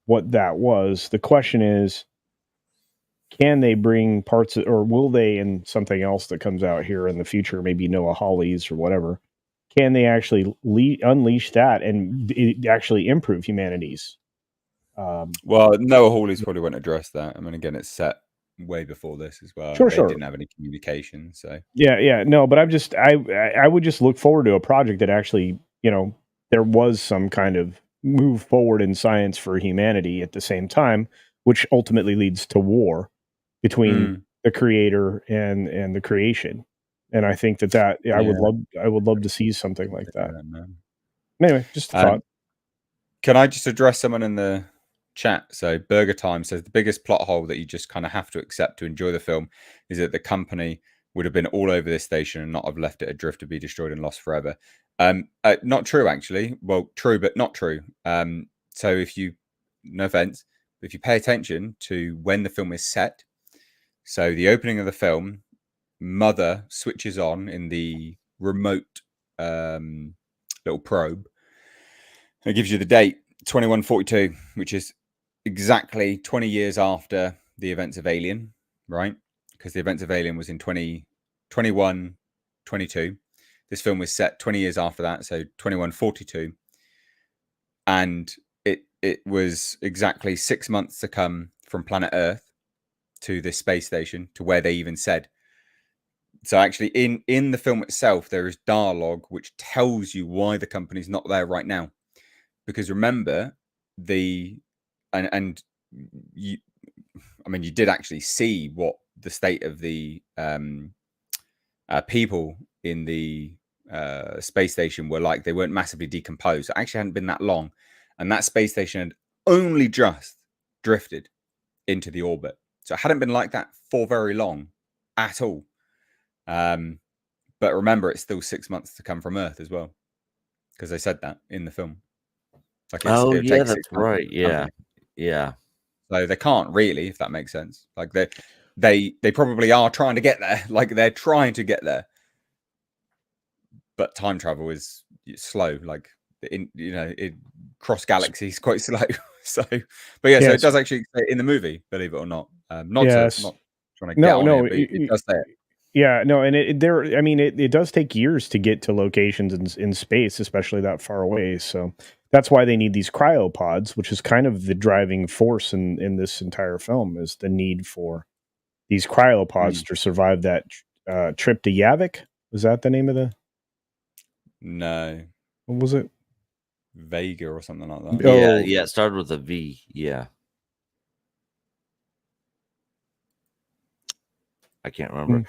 what that was. The question is, can they bring parts of, or will they, in something else that comes out here in the future, maybe Noah Hawley's or whatever, can they actually unleash that and actually improve humanity's? Well, Noah Hawley's probably won't address that. I mean, again, it's set way before this as well. Sure. They didn't have any communication, so yeah. No, but I would just look forward to a project that actually, there was some kind of move forward in science for humanity at the same time, which ultimately leads to war between the creator and the creation. And I think that I would love to see something like that. Anyway, just a thought. Can I just address someone in the chat? So Burger Time says the biggest plot hole that you just kind of have to accept to enjoy the film is that the company would have been all over this station and not have left it adrift to be destroyed and lost forever. Not true, actually. Well, true, but not true. So if you, no offense, if you pay attention to when the film is set, so the opening of the film, Mother switches on in the remote little probe. It gives you the date 2142, which is exactly 20 years after the events of Alien, right? Because the events of Alien was in 2021, 22. This film was set 20 years after that, so 2142. And it was exactly 6 months to come from planet Earth to this space station, to where they even said. So actually in the film itself, there is dialogue which tells you why the company's not there right now. Because remember, you did actually see what the state of the people in the space station were like. They weren't massively decomposed. It actually hadn't been that long. And that space station had only just drifted into the orbit. So it hadn't been like that for very long at all. But remember, it's still 6 months to come from Earth as well. Because they said that in the film. Like that's right. Yeah. So they can't really, if that makes sense. Like they probably are trying to get there. Like they're trying to get there. But time travel is slow. Like cross galaxies quite slow. So, but yeah, so it does actually say in the movie, believe it or not. Not trying to get on it, but it does say it. Yeah, no, and it does take years to get to locations in space, especially that far away. So that's why they need these cryopods, which is kind of the driving force in this entire film, is the need for these cryopods to survive that trip to Yavik. Was that the name of the? No. What was it? Vega or something like that. Yeah, it started with a V. Yeah. I can't remember.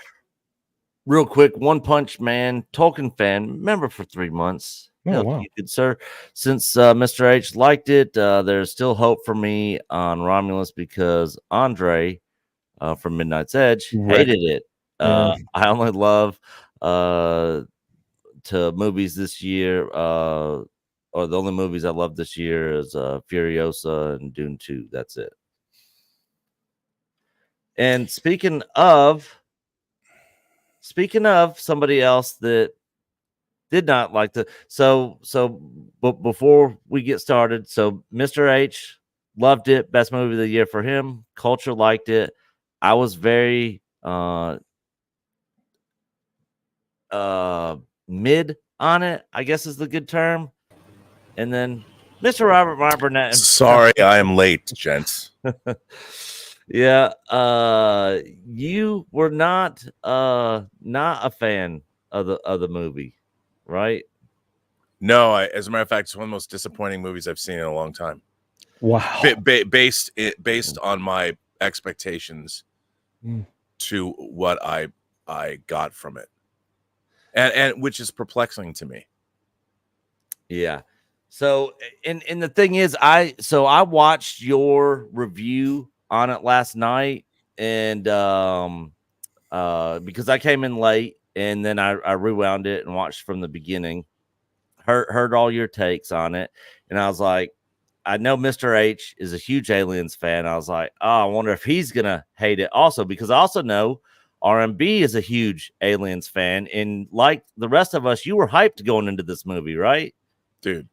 Real quick, One Punch Man, Tolkien fan, member for 3 months. Oh, wow. Good sir. Since Mr. H liked it, there's still hope for me on Romulus, because Andre from Midnight's Edge hated it. I only love to movies this year. Or the only movies I love this year is Furiosa and Dune 2. That's it. And speaking of somebody else that did not like but before we get started, so Mr. H loved it, best movie of the year for him. Culture liked it. I was very mid on it, I guess is the good term. And then Mr. Robert Burnett. Sorry, I am late, gents. Yeah, you were not a fan of the movie, right? No, as a matter of fact, it's one of the most disappointing movies I've seen in a long time. Wow. Based on my expectations to what I got from it, and which is perplexing to me. Yeah. So, and the thing is, I watched your review on it last night, and because I came in late, and then I rewound it and watched from the beginning. Heard all your takes on it, and I was like, I know Mr. H is a huge Aliens fan. I was like, oh, I wonder if he's gonna hate it also, because I also know RMB is a huge Aliens fan, and like the rest of us, you were hyped going into this movie, right? Dude,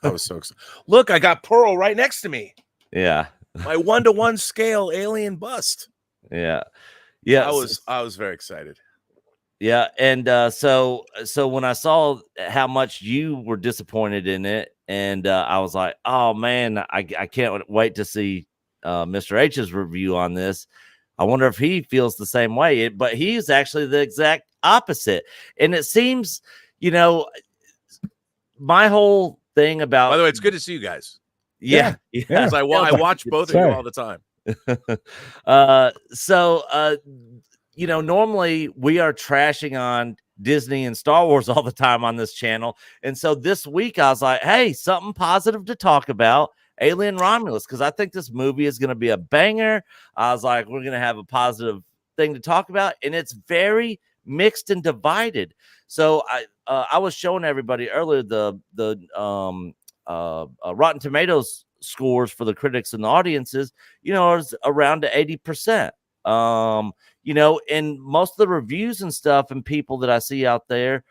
I was so excited. Look, I got Pearl right next to me. Yeah. My 1-to-1 scale alien bust. Yeah. Yeah. I was very excited. Yeah. And so when I saw how much you were disappointed in it, and I was like, oh man, I can't wait to see Mr. H's review on this. I wonder if he feels the same way. But he's actually the exact opposite. And it seems, my whole thing about. By the way, it's good to see you guys. Yeah. Because I watch both of you all the time. Normally we are trashing on Disney and Star Wars all the time on this channel. And so this week I was like, hey, something positive to talk about. Alien Romulus, because I think this movie is going to be a banger. I was like, we're going to have a positive thing to talk about. And it's very mixed and divided. So I was showing everybody earlier the Rotten Tomatoes scores for the critics and the audiences, it's around to 80%. And most of the reviews and stuff and people that I see out there,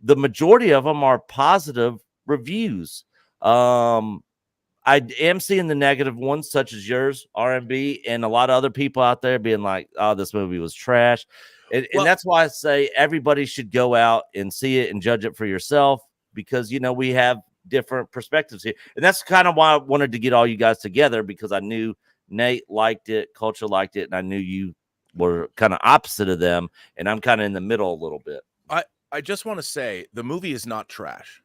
the majority of them are positive reviews. I am seeing the negative ones, such as yours, RMB, and a lot of other people out there being like, oh, this movie was trash. And that's why I say everybody should go out and see it and judge it for yourself, because, we have different perspectives here. And that's kind of why I wanted to get all you guys together, because I knew Nate liked it, Culture liked it, and I knew you were kind of opposite of them, and I'm kind of in the middle a little bit. I just want to say the movie is not trash.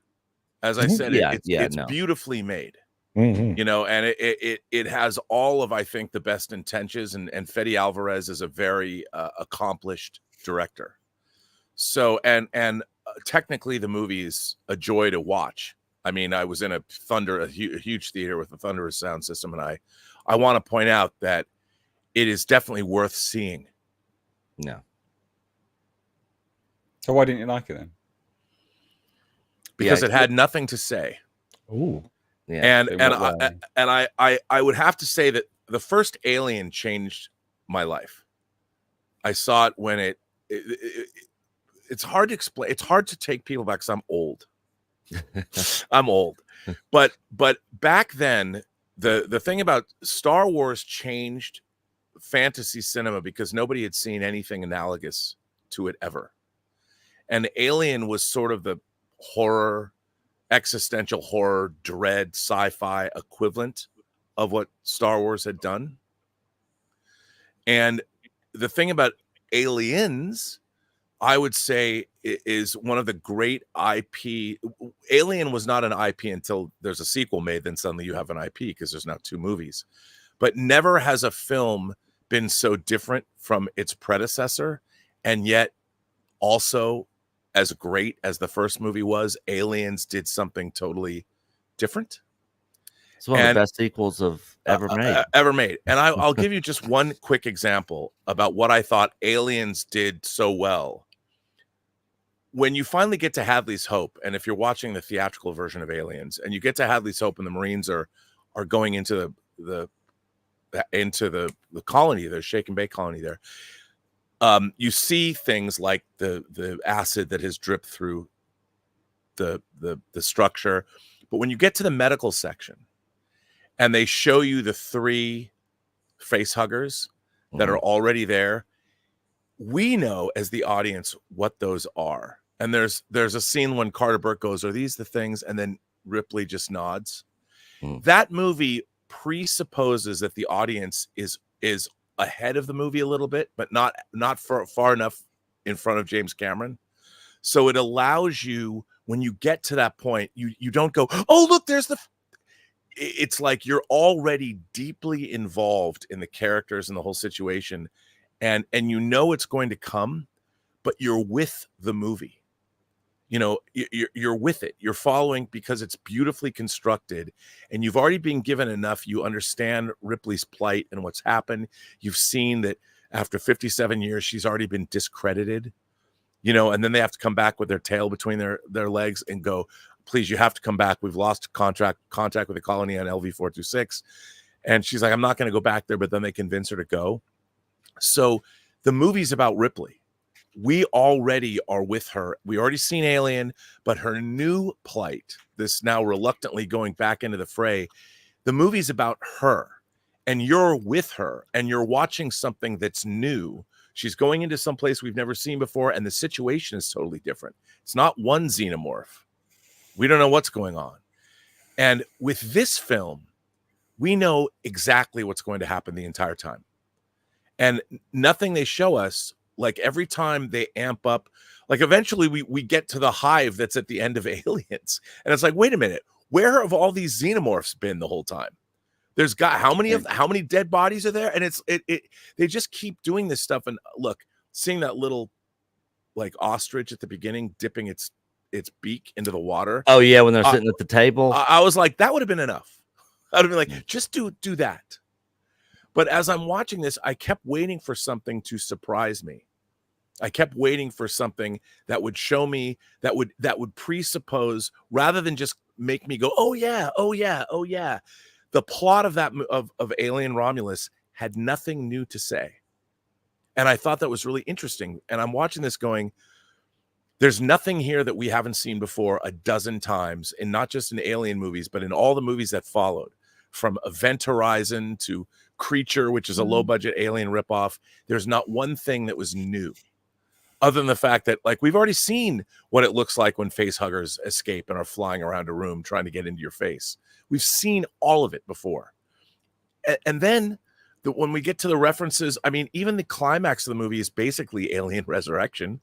As I said, it's beautifully made. Mm-hmm. And it has all of, I think, the best intentions, and Fede Alvarez is a very accomplished director. So and technically the movie is a joy to watch. I mean, I was in a huge theater with a thunderous sound system, and I want to point out that it is definitely worth seeing. No. So why didn't you like it then? Because it had nothing to say. Ooh. Yeah. And I would have to say that the first Alien changed my life. I saw it when it's hard to explain. It's hard to take people back because I'm old. I'm old. But back then, the thing about Star Wars changed fantasy cinema because nobody had seen anything analogous to it ever. And Alien was sort of the horror, existential horror, dread, sci-fi equivalent of what Star Wars had done. And the thing about Aliens, I would say, is one of the great IP. Alien was not an IP until there's a sequel made, then suddenly you have an IP because there's now 2 movies. But never has a film been so different from its predecessor, and yet also as great as the first movie was, Aliens did something totally different. It's one of the best sequels ever made. And I'll give you just one quick example about what I thought Aliens did so well. When you finally get to Hadley's Hope, and if you're watching the theatrical version of Aliens, and you get to Hadley's Hope, and the Marines are going into the colony, the Shake and Bake colony there, you see things like the acid that has dripped through the structure. But when you get to the medical section, and they show you the 3 face huggers that are already there, we know as the audience what those are. And there's a scene when Carter Burke goes, "Are these the things?" And then Ripley just nods. That movie presupposes that the audience is ahead of the movie a little bit, but not far enough in front of James Cameron. So it allows you, when you get to that point, you don't go, "Oh, look, there's the." It's like you're already deeply involved in the characters and the whole situation, and you know it's going to come, but you're with the movie. You know, you're with it. You're following because it's beautifully constructed, and you've already been given enough. You understand Ripley's plight and what's happened. You've seen that after 57 years, she's already been discredited, you know, and then they have to come back with their tail between their legs and go, "Please, you have to come back. We've lost contact with the colony on LV-426. And she's like, "I'm not going to go back there," but then they convince her to go. So the movie's about Ripley. We already are with her. We already seen Alien, but her new plight, this now reluctantly going back into the fray, the movie's about her. And you're with her, and you're watching something that's new. She's going into some place we've never seen before, and the situation is totally different. It's not one xenomorph. We don't know what's going on. And with this film, we know exactly what's going to happen the entire time. And nothing they show us, like every time they amp up, like eventually we get to the hive that's at the end of Aliens. And it's like, wait a minute, where have all these xenomorphs been the whole time? There's got how many dead bodies are there? And they just keep doing this stuff. And look, seeing that little like ostrich at the beginning dipping its beak into the water. Oh yeah, when they're sitting at the table. I was like, that would have been enough. I would have been like, just do that. But as I'm watching this, I kept waiting for something to surprise me. I kept waiting for something that would show me, that would presuppose, rather than just make me go, "Oh yeah, oh yeah, oh yeah." The plot of of Alien Romulus had nothing new to say. And I thought that was really interesting. And I'm watching this going, there's nothing here that we haven't seen before a dozen times, and not just in Alien movies, but in all the movies that followed, from Event Horizon to Creature, which is a low-budget Alien ripoff. There's not one thing that was new, other than the fact that, like, we've already seen what it looks like when face huggers escape and are flying around a room trying to get into your face. We've seen all of it before. And then when we get to the references, I mean, even the climax of the movie is basically Alien Resurrection,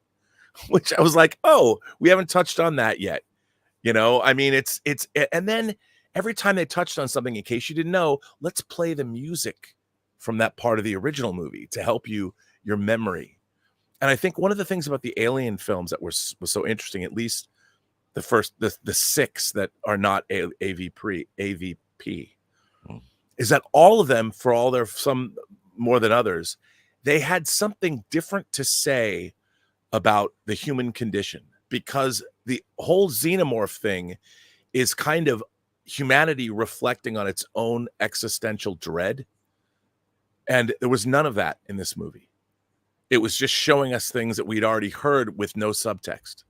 which I was like, oh, we haven't touched on that yet. You know, I mean, it's, and then every time they touched on something, in case you didn't know, let's play the music from that part of the original movie to help your memory. And I think one of the things about the Alien films that was so interesting, at least the 6 that are not AVP, is that all of them, for all their, some more than others, they had something different to say about the human condition, because the whole xenomorph thing is kind of humanity reflecting on its own existential dread. And there was none of that in this movie. It was just showing us things that we'd already heard with no subtext.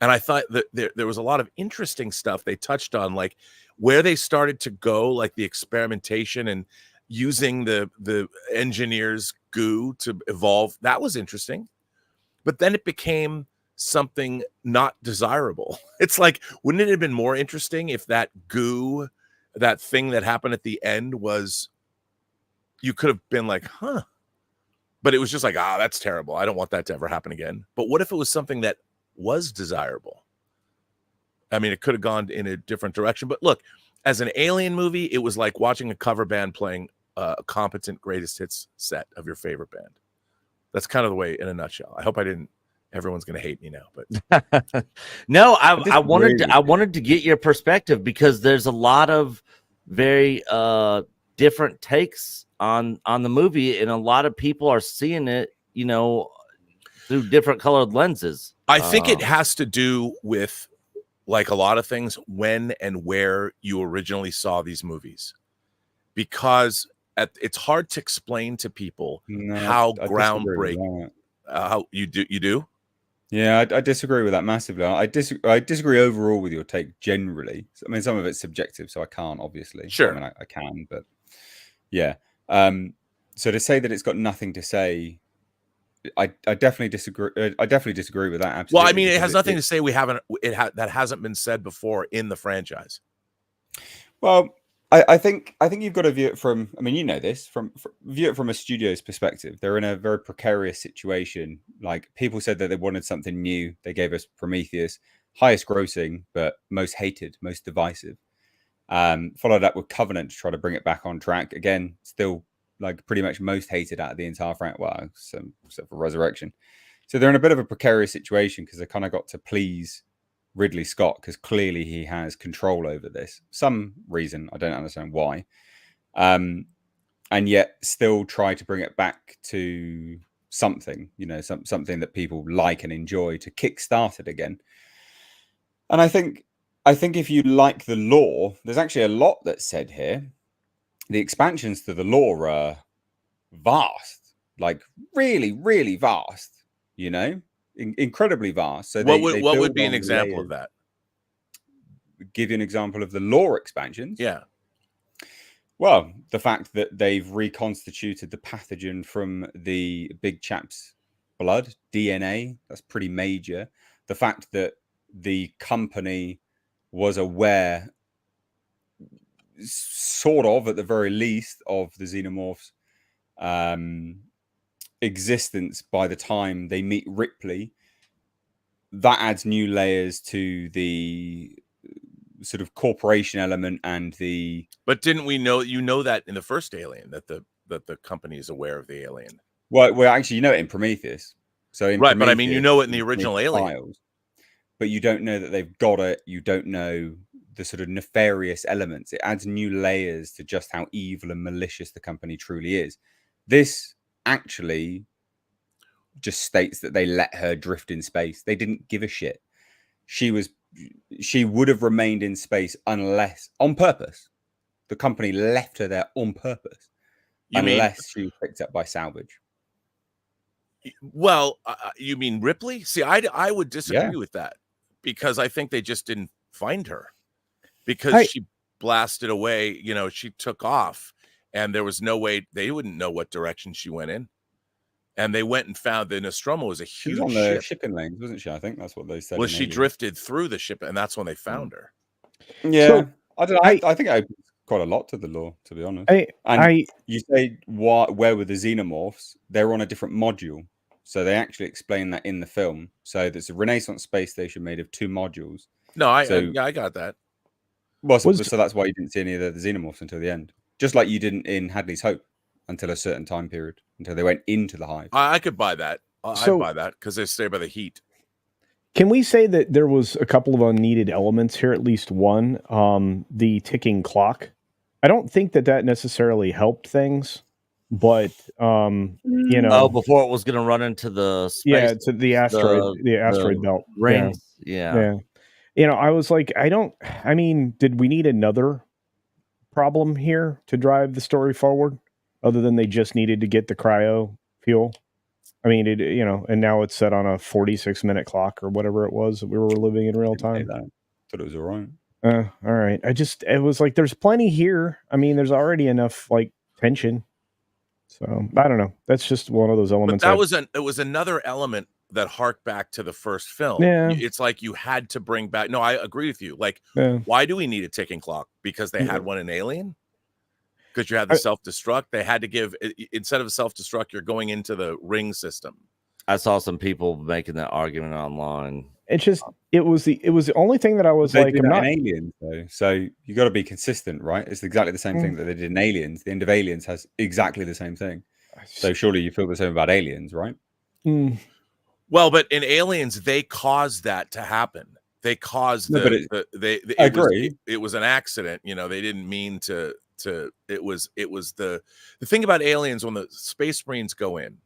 And I thought that there was a lot of interesting stuff they touched on, like where they started to go, like the experimentation and using the engineers' goo to evolve. That was interesting. But then it became something not desirable. It's like, wouldn't it have been more interesting if that goo, that thing that happened at the end, was, you could have been like, huh. But it was just like, that's terrible. I don't want that to ever happen again. But what if it was something that was desirable? I mean, it could have gone in a different direction. But look, as an Alien movie, it was like watching a cover band playing a competent greatest hits set of your favorite band. That's kind of the way, in a nutshell. I hope everyone's going to hate me now, but no, I wanted to get your perspective, because there's a lot of very different takes on the movie, and a lot of people are seeing it, you know, through different colored lenses. I think it has to do with, like a lot of things, when and where you originally saw these movies, because it's hard to explain to people how groundbreaking. How you do? Yeah, I disagree with that massively. I disagree overall with your take generally. I mean, some of it's subjective, so I can't obviously. Sure, I mean, I can, but yeah. So to say that it's got nothing to say, I definitely disagree. I definitely disagree with that. Absolutely. Well, I mean, it has nothing to say. That hasn't been said before in the franchise. Well, I think you've got to view it from. I mean, you know this view it from a studio's perspective. They're in a very precarious situation. Like, people said that they wanted something new. They gave us Prometheus, highest grossing, but most hated, most divisive. Followed up with Covenant to try to bring it back on track. Again, still like pretty much most hated out of the entire franchise. Well, except for Resurrection. So they're in a bit of a precarious situation because they kind of got to please Ridley Scott, because clearly he has control over this. Some reason, I don't understand why. And yet still try to bring it back to something, you know, something that people like and enjoy, to kickstart it again. And I think if you like the lore, there's actually a lot that's said here. The expansions to the lore are vast, like really, really vast, you know, incredibly vast. So what would be an example of that? Give you an example of the lore expansions. Yeah. Well, the fact that they've reconstituted the pathogen from the big chap's blood, DNA, that's pretty major. The fact that the company was aware, sort of, at the very least, of the xenomorphs' existence by the time they meet Ripley, that adds new layers to the sort of corporation element and the. But didn't we know? You know that in the first Alien that the company is aware of the alien. Well, actually, you know it in Prometheus. So in right, Prometheus, but I mean, you know it in the original Alien. Files, but you don't know that they've got it. You don't know the sort of nefarious elements. It adds new layers to just how evil and malicious the company truly is. This actually just states that they let her drift in space. They didn't give a shit. She would have remained in space unless, on purpose, the company left her there on purpose, unless she was picked up by salvage. Well, you mean Ripley? See, I would disagree with that, because I think they just didn't find her, because she blasted away. You know, she took off, and there was no way they wouldn't know what direction she went in. And they went and found the Nostromo was a huge She was on the shipping lanes, wasn't she? I think that's what they said. Well, she drifted through the ship, and that's when they found her. Yeah, so, I don't know. I think I opened quite a lot to the lore, to be honest. You say where were the xenomorphs? They're on a different module, so they actually explain that in the film. So there's a Renaissance space station made of 2 modules. No, I got that. Well, so that's why you didn't see any of the xenomorphs until the end, just like you didn't in Hadley's Hope until a certain time period, until they went into the hive. I could buy that. I'd buy that because they stay by the heat. Can we say that there was a couple of unneeded elements here? At least one, the ticking clock. I don't think that necessarily helped things, but you know, before it was going to run into the space, to the asteroid belt rings. Yeah. You know, I was like, I mean, did we need another problem here to drive the story forward, other than they just needed to get the cryo fuel? I mean, and now it's set on a 46-minute clock or whatever it was that we were living in real time. I thought it was all right. All right. It was like, there's plenty here. I mean, there's already enough like tension. So I don't know. That's just one of those elements. But it was another element that harked back to the first film. Yeah. It's like you had to bring back. No, I agree with you. Like, why do we need a ticking clock? Because they had one in Alien. Because you had the self-destruct. They had to give, instead of self-destruct, you're going into the ring system. I saw some people making that argument online. It's just, it was the only thing that I was like, I'm not Aliens though. So you got to be consistent, right? It's exactly the same thing that they did in Aliens. The end of Aliens has exactly the same thing. So surely you feel the same about Aliens, right? Well, but in Aliens, they caused that to happen. they caused No, but I agree. It was an accident. You know, they didn't mean to. It was the thing about aliens when the Space Marines go in.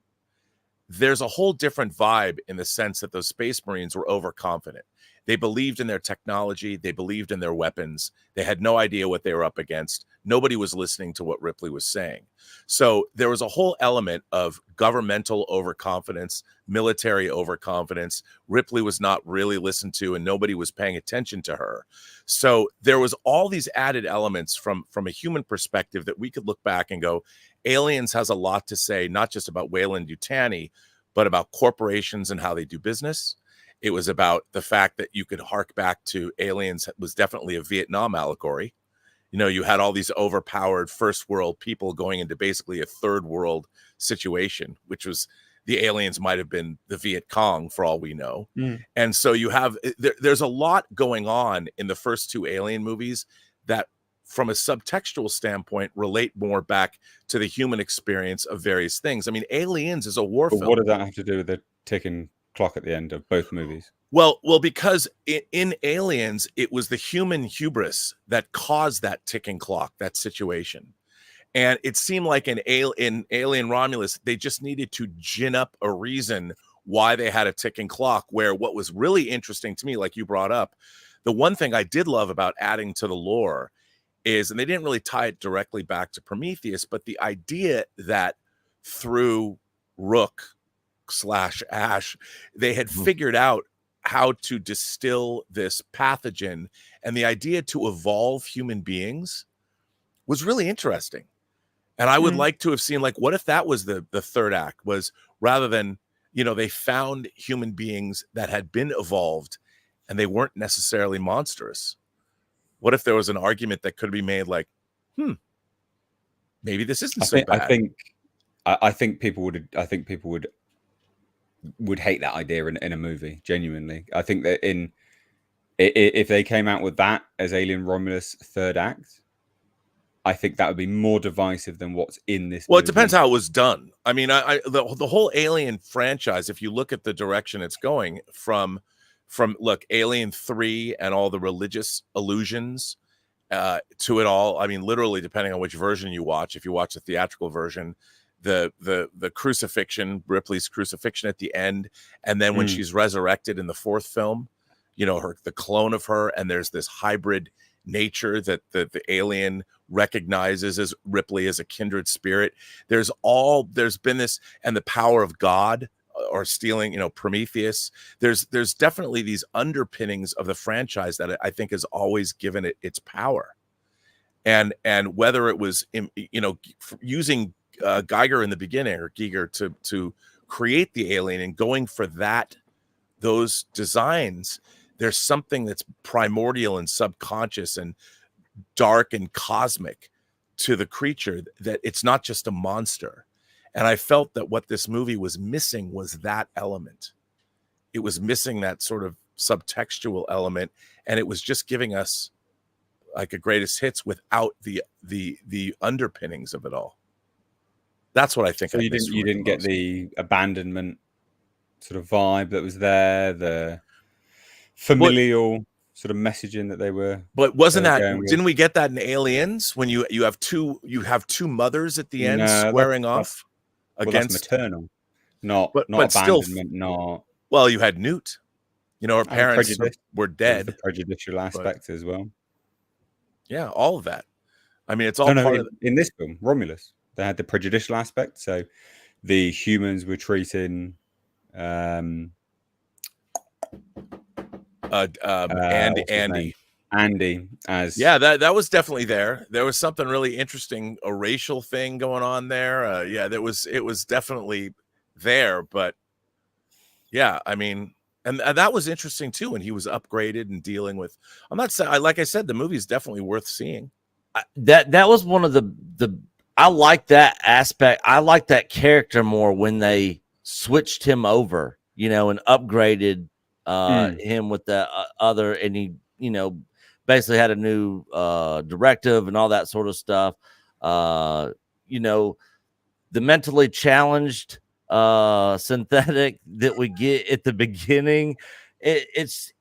There's a whole different vibe in the sense that those Space Marines were overconfident. They believed in their technology. They believed in their weapons. They had no idea what they were up against. Nobody was listening to what Ripley was saying. So there was a whole element of governmental overconfidence, military overconfidence. Ripley was not really listened to, and nobody was paying attention to her. So there was all these added elements from a human perspective that we could look back and go, Aliens has a lot to say, not just about Weyland-Yutani, but about corporations and how they do business. It was about the fact that you could hark back to Aliens was definitely a Vietnam allegory. You know, you had all these overpowered first world people going into basically a third world situation, which was the aliens might have been the Viet Cong for all we know. And so you have, there's a lot going on in the first two Alien movies that from a subtextual standpoint relate more back to the human experience of various things. I mean, Aliens is a war film. What does that have to do with the ticking clock at the end of both movies? Well, because in Aliens, it was the human hubris that caused that ticking clock, that situation. And it seemed like in Alien Romulus, they just needed to gin up a reason why they had a ticking clock, where what was really interesting to me, like you brought up, the one thing I did love about adding to the lore is, and they didn't really tie it directly back to Prometheus, but the idea that through Rook/Ash, they had figured out how to distill this pathogen, and the idea to evolve human beings was really interesting. And I would like to have seen, like, what if that was the third act, was rather than, you know, they found human beings that had been evolved and they weren't necessarily monstrous. What if there was an argument that could be made like, maybe this isn't so bad. I think people would hate that idea in a movie, genuinely. I think that if they came out with that as Alien Romulus third act, I think that would be more divisive than what's in this movie. It depends how it was done. I mean, the whole Alien franchise, if you look at the direction it's going from look, Alien 3 and all the religious allusions to it all. I mean, literally, depending on which version you watch, if you watch the theatrical version, the crucifixion, Ripley's crucifixion at the end, and then when she's resurrected in the fourth film, you know, the clone of her, and there's this hybrid nature that the alien recognizes as Ripley as a kindred spirit. There's been this, and the power of God, or stealing, you know, Prometheus. There's definitely these underpinnings of the franchise that I think has always given it its power. And whether it was, you know, using Geiger in the beginning, or Giger, to create the alien and going for those designs, there's something that's primordial and subconscious and dark and cosmic to the creature, that it's not just a monster. And I felt that what this movie was missing was that element. It was missing that sort of subtextual element, and it was just giving us like a greatest hits without the underpinnings of it all. That's what I think. So you didn't get the abandonment sort of vibe that was there, the familial sort of messaging that they were. But didn't we get that in Aliens, when you have two mothers at the end squaring off against, that's maternal, not abandonment, still, well, you had Newt, you know, her parents were dead. The prejudicial aspect as well. Yeah, all of that. I mean, it's all in this film, Romulus. They had the prejudicial aspect, so the humans were treating Andy as, yeah, that was definitely there. There was something really interesting, a racial thing going on there. It was definitely there, but yeah, I mean, and that was interesting too when he was upgraded and dealing with. I'm not saying, like I said, the movie is definitely worth seeing. That was one of the. I like that aspect. I like that character more when they switched him over, you know, and upgraded him with the other, and he, you know, basically had a new directive and all that sort of stuff. You know, the mentally challenged synthetic that we get at the beginning, it's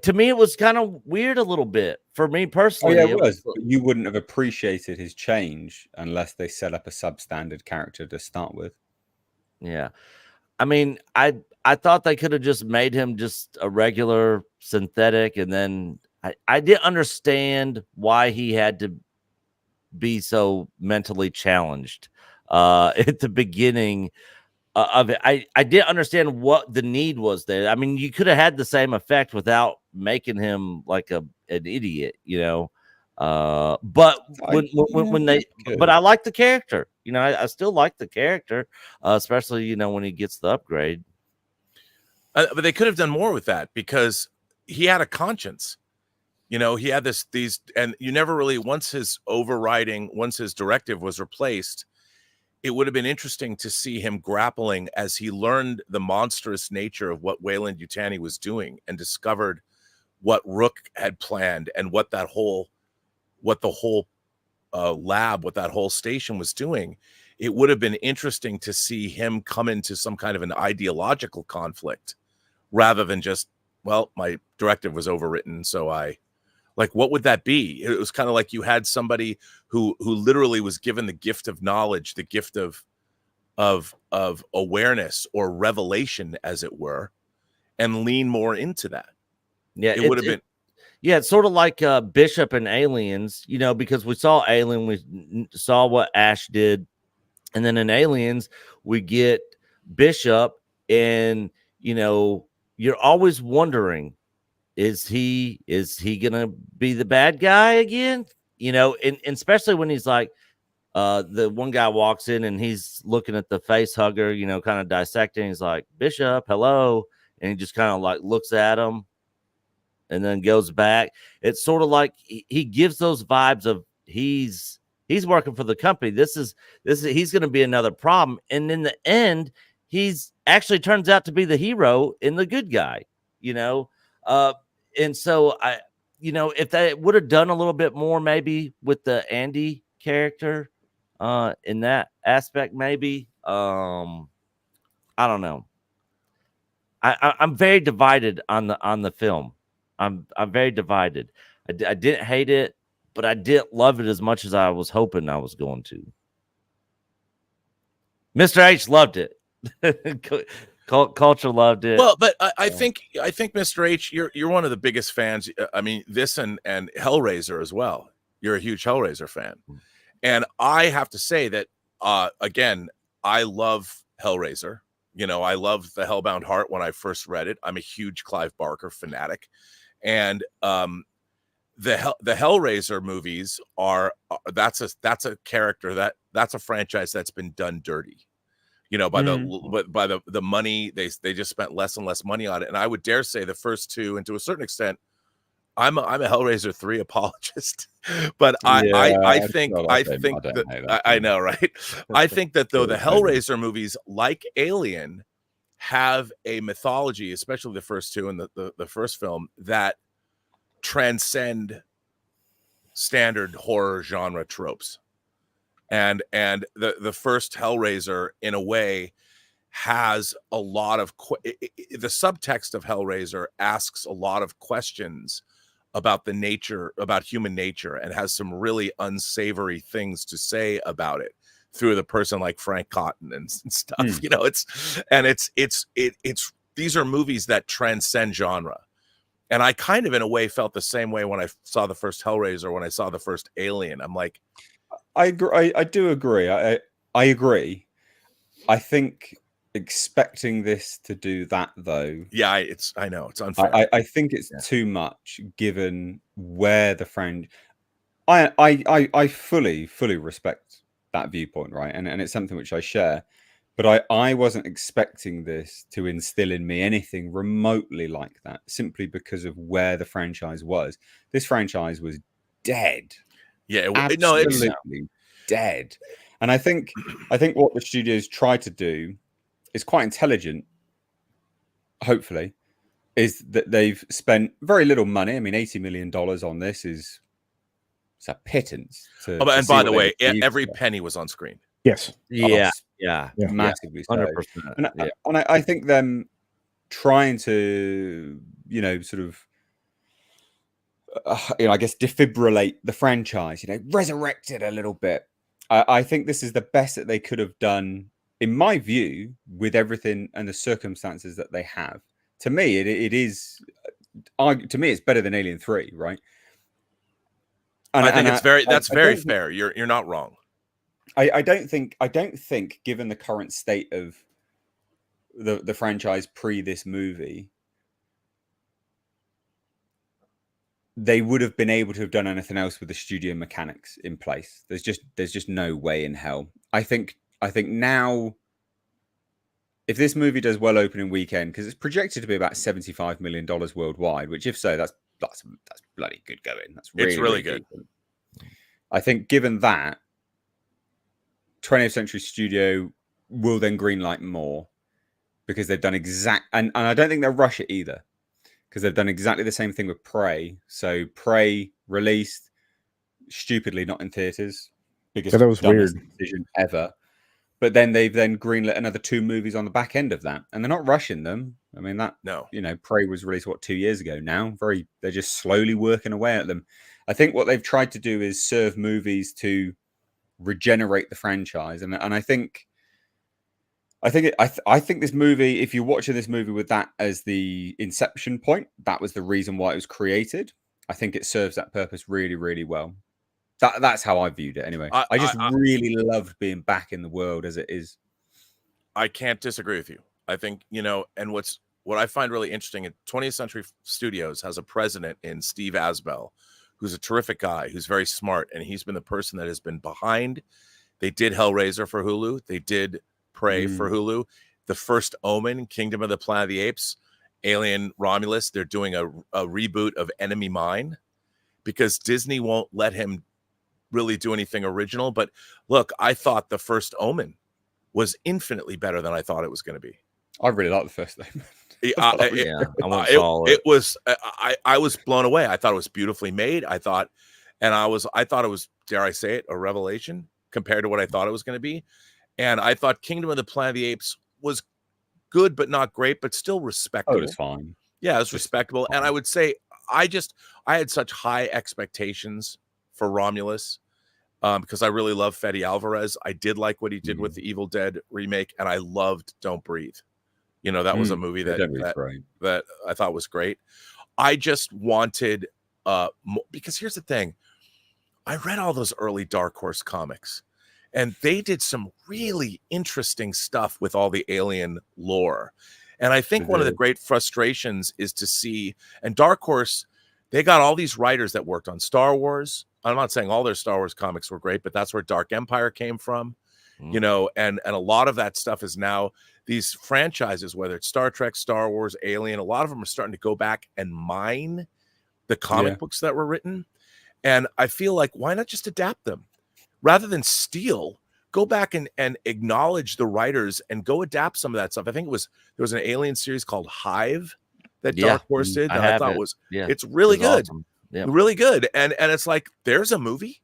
to me, it was kind of weird a little bit for me Oh personally. yeah, it was. But you wouldn't have appreciated his change unless they set up a substandard character to start with. Yeah. I mean, I thought they could have just made him just a regular synthetic, and then I didn't understand why he had to be so mentally challenged at the beginning of it. I didn't understand what the need was there. I mean, you could have had the same effect without making him like an idiot, you know. But when they, but I like the character, you know, I still like the character, especially, you know, when he gets the upgrade. But they could have done more with that because he had a conscience. You know, he had these, and you never really, once his directive was replaced, it would have been interesting to see him grappling as he learned the monstrous nature of what Weyland-Yutani was doing and discovered what Rook had planned and what the whole lab, what that whole station was doing. It would have been interesting to see him come into some kind of an ideological conflict rather than just, well, my directive was overwritten, so what would that be? It was kind of like you had somebody who literally was given the gift of knowledge, the gift of awareness or revelation, as it were, and lean more into that. Yeah, it would have been. Yeah, it's sort of like Bishop and Aliens, you know, because we saw Alien, we saw what Ash did, and then in Aliens we get Bishop, and you know, you're always wondering, is he gonna be the bad guy again? You know, and especially when he's like, the one guy walks in and he's looking at the face hugger, you know, kind of dissecting. He's like, Bishop, hello, and he just kind of like looks at him and then goes back. It's sort of like he gives those vibes of he's working for the company. This is he's going to be another problem, and in the end, he's actually turns out to be the hero and the good guy. You know. And so you know, if they would have done a little bit more, maybe with the Andy character, in that aspect, maybe, I don't know. I'm very divided on the film. I'm very divided. I didn't hate it, but I didn't love it as much as I was hoping I was going to. Mr. H loved it. Culture loved it. Well, but I think Mr. H, you're one of the biggest fans. I mean, this and Hellraiser as well. You're a huge Hellraiser fan, and I have to say that again, I love Hellraiser. You know, I loved the Hellbound Heart when I first read it. I'm a huge Clive Barker fanatic, and the Hellraiser movies that's a character that's a franchise that's been done dirty. You know, by the money, they just spent less and less money on it. And I would dare say the first two, and to a certain extent, I'm a Hellraiser 3 apologist. But I think that I know, right? I think that though the Hellraiser movies, like Alien, have a mythology, especially the first two and the first film, that transcend standard horror genre tropes. And the first Hellraiser, in a way, has a lot of the subtext of Hellraiser asks a lot of questions about human nature, and has some really unsavory things to say about it through the person like Frank Cotton and stuff. You know, it's these are movies that transcend genre. And I kind of, in a way, felt the same way when I saw the first Hellraiser, when I saw the first Alien. I'm like, I agree. I do agree. I agree. I think expecting this to do that, though. Yeah, I know it's unfair. I think it's too much given where the friend. I fully respect that viewpoint, right? And it's something which I share. But I wasn't expecting this to instill in me anything remotely like that, simply because of where the franchise was. This franchise was dead. Yeah, absolutely dead. And I think what the studios try to do is quite intelligent, hopefully, is that they've spent very little money. I mean, $80 million on this is a pittance. And by the way, every penny was on screen. Yes. Yeah. Massively so. 100%. And I think them trying to, you know, sort of I guess defibrillate the franchise, resurrect it a little bit. I think this is the best that they could have done, in my view, with everything and the circumstances that they have. To me, it is. To me, it's better than Alien 3, right? And I think that's very fair. You're not wrong. I don't think, given the current state of the franchise pre this movie, they would have been able to have done anything else with the studio mechanics in place. There's just no way in hell. I think now, if this movie does well opening weekend, because it's projected to be about $75 million worldwide, which, if so, that's bloody good going. It's really good. I think, given that, 20th Century Studio will then greenlight more, because they've done and I don't think they'll rush it either, because they've done exactly the same thing with Prey. So Prey released stupidly not in theaters, biggest that was weird decision ever. But then they've greenlit another 2 movies on the back end of that, and they're not rushing them. I mean, Prey was released 2 years ago now. They're just slowly working away at them. I think what they've tried to do is serve movies to regenerate the franchise, and I think this movie, if you're watching this movie with that as the inception point, that was the reason why it was created. I think it serves that purpose really, really well. That's how I viewed it anyway. I just really loved being back in the world as it is. I can't disagree with you. I think, and what I find really interesting, 20th Century Studios has a president in Steve Asbell, who's a terrific guy, who's very smart, and he's been the person that has been behind. They did Hellraiser for Hulu. They did Prey for Hulu. The first Omen, Kingdom of the Planet of the Apes, Alien Romulus. They're doing a reboot of Enemy Mine, because Disney won't let him really do anything original. But look, I thought the first Omen was infinitely better than I thought it was going to be. I really like the first Omen. It was. I was blown away. I thought it was beautifully made. I thought it was, dare I say it, a revelation compared to what I thought it was going to be. And I thought Kingdom of the Planet of the Apes was good, but not great, but still respectable. Oh, it was fine. Yeah, it was respectable. And I would say I had such high expectations for Romulus, because I really love Fede Alvarez. I did like what he did with the Evil Dead remake, and I loved Don't Breathe. That was a movie that I thought was great. I just wanted because here's the thing. I read all those early Dark Horse comics, and they did some really interesting stuff with all the alien lore. And I think one of the great frustrations is to see, and Dark Horse, they got all these writers that worked on Star Wars. I'm not saying all their Star Wars comics were great, but that's where Dark Empire came from, and a lot of that stuff is now these franchises, whether it's Star Trek, Star Wars, Alien, a lot of them are starting to go back and mine the comic books that were written. And I feel like, why not just adapt them rather than steal? Go back and acknowledge the writers and go adapt some of that stuff. I think there was an Alien series called Hive that Dark Horse did that I thought it's really good. Awesome. Yep. Really good. And it's like, there's a movie,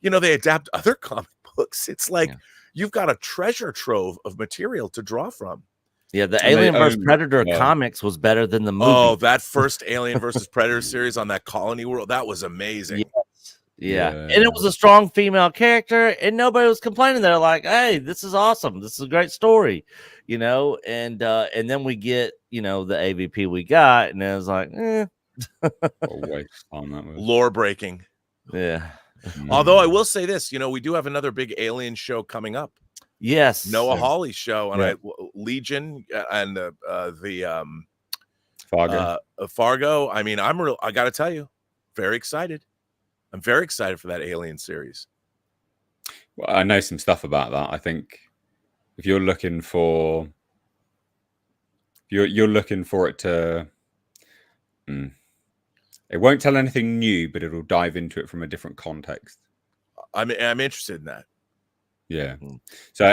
they adapt other comic books. It's like, you've got a treasure trove of material to draw from. Yeah, the Alien vs. Predator comics was better than the movie. Oh, that first Alien vs. Predator series on that colony world, that was amazing. Yes. Yeah, and it was a strong female character, and nobody was complaining. They're like, "Hey, this is awesome. This is a great story," And then we get, the AVP we got, and it was like, lore breaking. Yeah. Although I will say this, we do have another big Alien show coming up. Yes, Noah Hawley's show, and Legion and the Fargo. I mean, I got to tell you, very excited. I'm very excited for that Alien series. Well, I know some stuff about that. I think if you're looking for, you're looking for it to, it won't tell anything new, but it'll dive into it from a different context. I'm interested in that. Yeah. So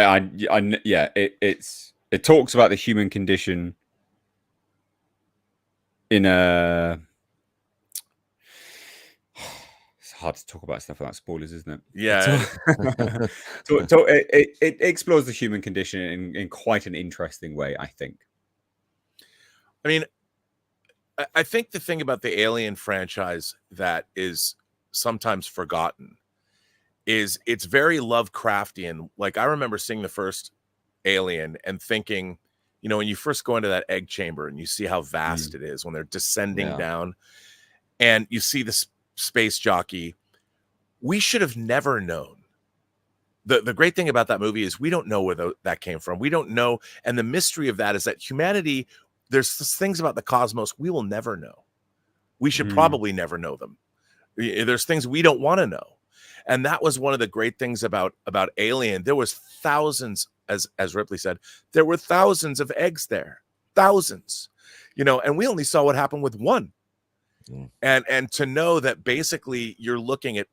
it talks about the human condition in a. It's hard to talk about stuff without spoilers, isn't it? Yeah. It explores the human condition in quite an interesting way, I think. I mean, I think the thing about the Alien franchise that is sometimes forgotten is it's very Lovecraftian. Like, I remember seeing the first Alien and thinking, you know, when you first go into that egg chamber and you see how vast it is when they're descending down, and you see the space jockey, we should have never known. The great thing about that movie is we don't know where that came from. We don't know. And the mystery of that is that humanity, there's things about the cosmos we will never know. We should probably never know them. There's things we don't want to know. And that was one of the great things about Alien. There was thousands, as Ripley said, there were thousands of eggs there. Thousands. You know, and we only saw what happened with one. And to know that basically you're looking at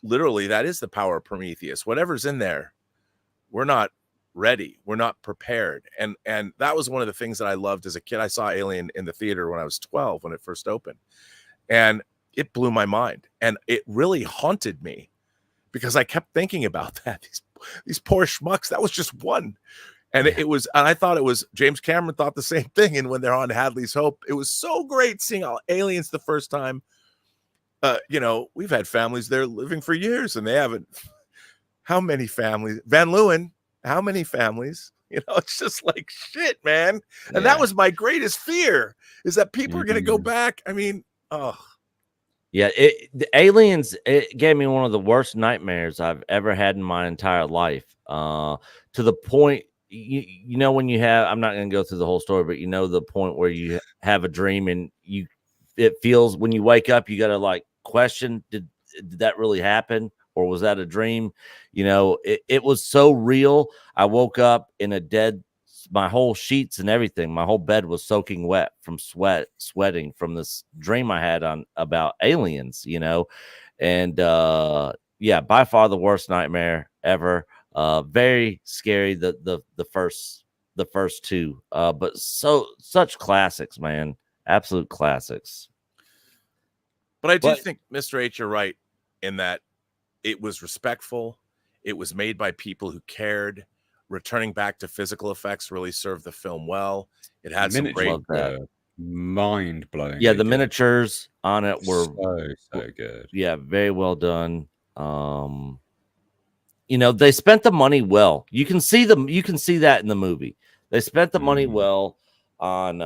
literally that is the power of Prometheus. Whatever's in there, we're not ready. We're not prepared. And that was one of the things that I loved as a kid. I saw Alien in the theater when I was 12 when it first opened. And it blew my mind. And it really haunted me because I kept thinking about that. These poor schmucks, that was just one. And and I thought it was, James Cameron thought the same thing. And when they're on Hadley's Hope, it was so great seeing Aliens the first time. You know, we've had families there living for years and they haven't. How many families? Van Leeuwen, how many families? You know, it's just like shit, man. And that was my greatest fear, is that people are going to go back. I mean, yeah, the Aliens, it gave me one of the worst nightmares I've ever had in my entire life. To the point, you know, when you have, I'm not going to go through the whole story, but you know, the point where you have a dream and it feels when you wake up, you got to like question, did that really happen? Or was that a dream? You know, it was so real. I woke up in my whole sheets and everything, my whole bed was soaking wet from sweating from this dream I had about aliens, you know. And yeah, by far the worst nightmare ever. Very scary, the first two. But such classics, man. Absolute classics. But I do think, Mr. H, you're right in that it was respectful. It was made by people who cared. Returning back to physical effects really served the film well. It had some great, mind blowing. Yeah, the miniatures on it were so good. Yeah, very well done. You know, they spent the money well. You can see that in the movie. They spent the money well on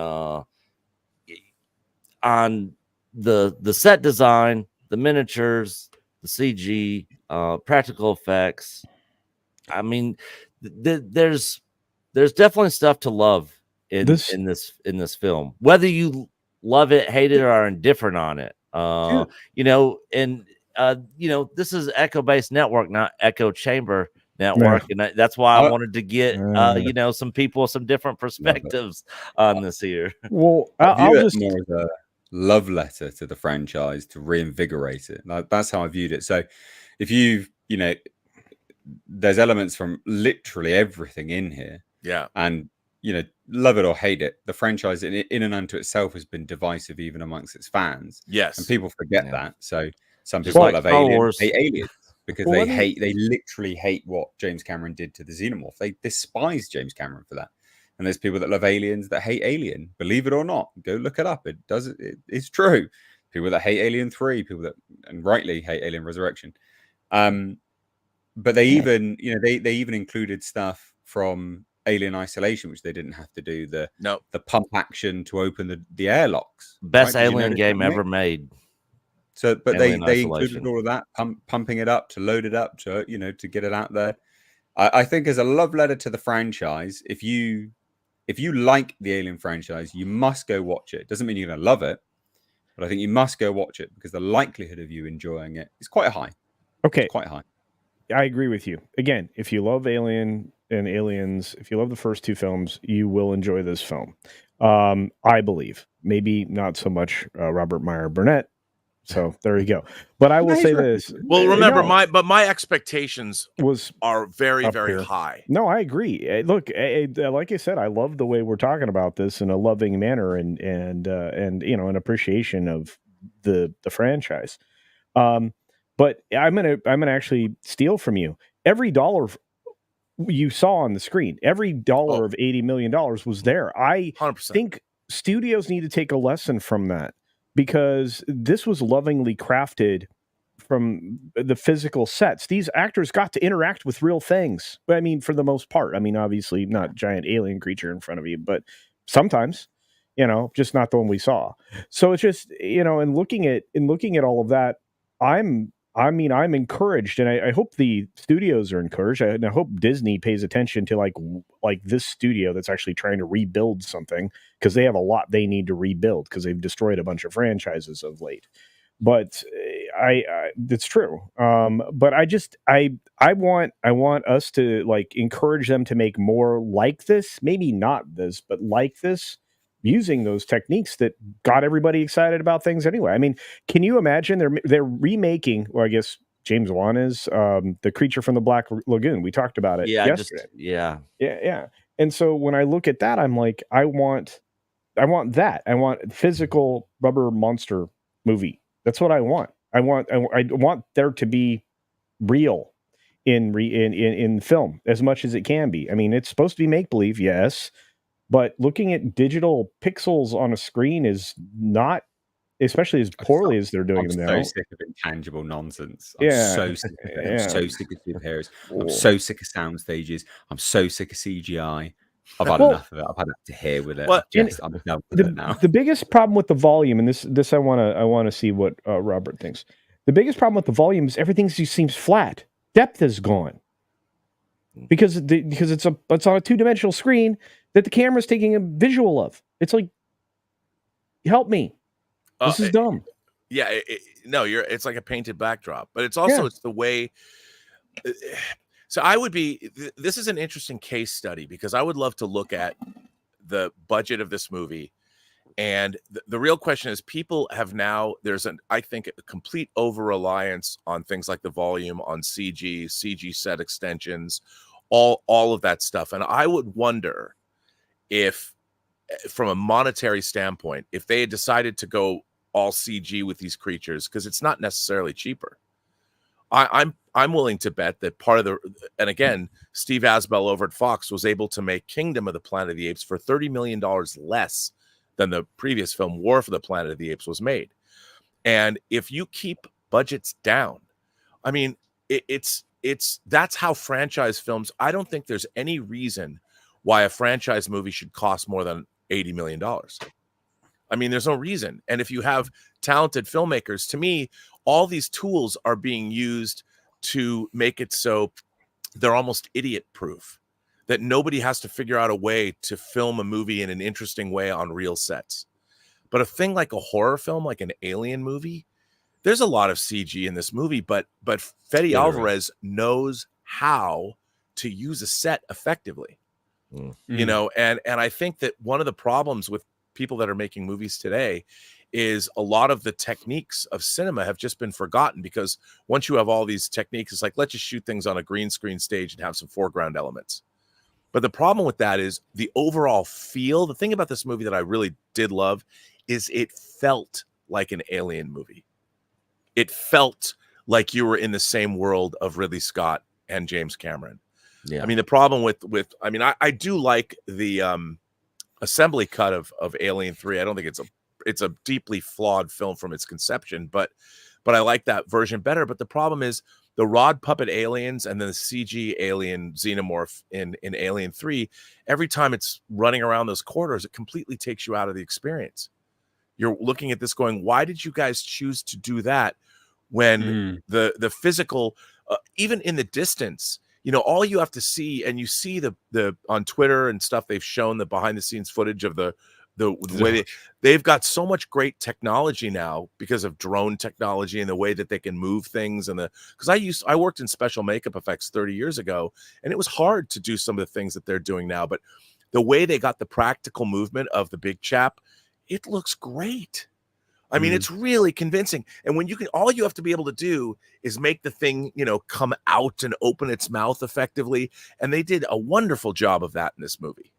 the set design, the miniatures, the CG, practical effects. I mean, there's definitely stuff to love in this film, whether you love it, hate it, or are indifferent on it. You know, and you know, this is Echo-based network, not echo chamber network, and that's why I wanted to get you know, some people, some different perspectives on this here. Well, I'll just more as a love letter to the franchise to reinvigorate it. Like, that's how I viewed it. So if you know, there's elements from literally everything in here. Yeah. And, you know, love it or hate it, the franchise in and unto itself has been divisive even amongst its fans. Yes. And people forget that. So some people love Aliens, hate Aliens because they literally hate what James Cameron did to the Xenomorph. They despise James Cameron for that. And there's people that love Aliens that hate Alien. Believe it or not, go look it up. It's true. People that hate Alien 3, people that, and rightly, hate Alien Resurrection. But they even, you know, they even included stuff from Alien Isolation, which they didn't have to do, the pump action to open the airlocks. Best Alien game ever made. So, but they included all of that, pumping it up to load it up to, you know, to get it out there. I think as a love letter to the franchise, if you like the Alien franchise, you must go watch it. Doesn't mean you're going to love it, but I think you must go watch it because the likelihood of you enjoying it is quite high. Okay. It's quite high. I agree with you. Again, if you love Alien and Aliens, if you love the first two films, you will enjoy this film. I believe. Maybe not so much Robert Meyer Burnett. So there you go. But I will say this. Well, remember, my expectations are very, very high. No, I agree. Look, like I said, I love the way we're talking about this in a loving manner and you know, an appreciation of the franchise. But I'm gonna actually steal from you. Every dollar you saw on the screen, every dollar of $80 million was there. I 100%. think studios need to take a lesson from that, because this was lovingly crafted from the physical sets. These actors got to interact with real things. I mean, for the most part. I mean, obviously not giant alien creature in front of you, but sometimes, just not the one we saw. So it's just, and looking at all of that, I'm encouraged, and I hope the studios are encouraged, and I hope Disney pays attention to like this studio that's actually trying to rebuild something, because they have a lot they need to rebuild, because they've destroyed a bunch of franchises of late. But it's true. But I want us to encourage them to make more like this, maybe not this, but like this, using those techniques that got everybody excited about things anyway. I mean, can you imagine they're remaking, well, I guess James Wan is the Creature from the Black Lagoon. We talked about it yesterday. Yeah. And so when I look at that, I'm like, I want that. I want physical rubber monster movie. That's what I want. I want there to be real in film as much as it can be. I mean, it's supposed to be make believe, yes, but looking at digital pixels on a screen is not, especially as poorly as they're doing them now. I'm so sick of intangible nonsense. I'm so sick of it. I'm so sick of superheroes. I'm so sick of sound stages. I'm so sick of CGI. I've had enough of it. I've had enough to hear with it. I'm done with it now. The biggest problem with the volume, and this I want to see what Robert thinks. The biggest problem with the volume is everything just seems flat. Depth is gone because it's on a 2-dimensional screen that the camera's taking a visual of. It's like, help me. This is dumb. Yeah, it's like a painted backdrop, but it's also it's the way. So this is an interesting case study, because I would love to look at the budget of this movie. And the real question is, people have now, I think, a complete over-reliance on things like the volume, on CG set extensions, all of that stuff. And I would wonder if, from a monetary standpoint, if they had decided to go all CG with these creatures, because it's not necessarily cheaper. I'm willing to bet that and again, Steve Asbell over at Fox was able to make Kingdom of the Planet of the Apes for $30 million less than the previous film War for the Planet of the Apes was made. And if you keep budgets down, I mean, that's how franchise films, I don't think there's any reason why a franchise movie should cost more than $80 million. I mean, there's no reason. And if you have talented filmmakers, to me, all these tools are being used to make it so they're almost idiot proof, that nobody has to figure out a way to film a movie in an interesting way on real sets. But a thing like a horror film, like an Alien movie, there's a lot of CG in this movie, but Fede Alvarez knows how to use a set effectively. And I think that one of the problems with people that are making movies today is a lot of the techniques of cinema have just been forgotten, because once you have all these techniques, it's like, let's just shoot things on a green screen stage and have some foreground elements. But the problem with that is the overall feel. The thing about this movie that I really did love is it felt like an Alien movie. It felt like you were in the same world of Ridley Scott and James Cameron. Yeah. I mean, the problem I do like the assembly cut of Alien 3. I don't think it's a deeply flawed film from its conception, but I like that version better. But the problem is the rod puppet aliens and then the CG alien xenomorph in Alien 3, every time it's running around those corridors, it completely takes you out of the experience. You're looking at this going, why did you guys choose to do that when the physical, even in the distance, all you have to see, and you see the on Twitter and stuff, they've shown the behind the scenes footage of the way they've got so much great technology now because of drone technology and the way that they can move things. And because I worked in special makeup effects 30 years ago, and it was hard to do some of the things that they're doing now, but the way they got the practical movement of the big chap, it looks great. I mean, it's really convincing. And when all you have to be able to do is make the thing, come out and open its mouth effectively. And they did a wonderful job of that in this movie.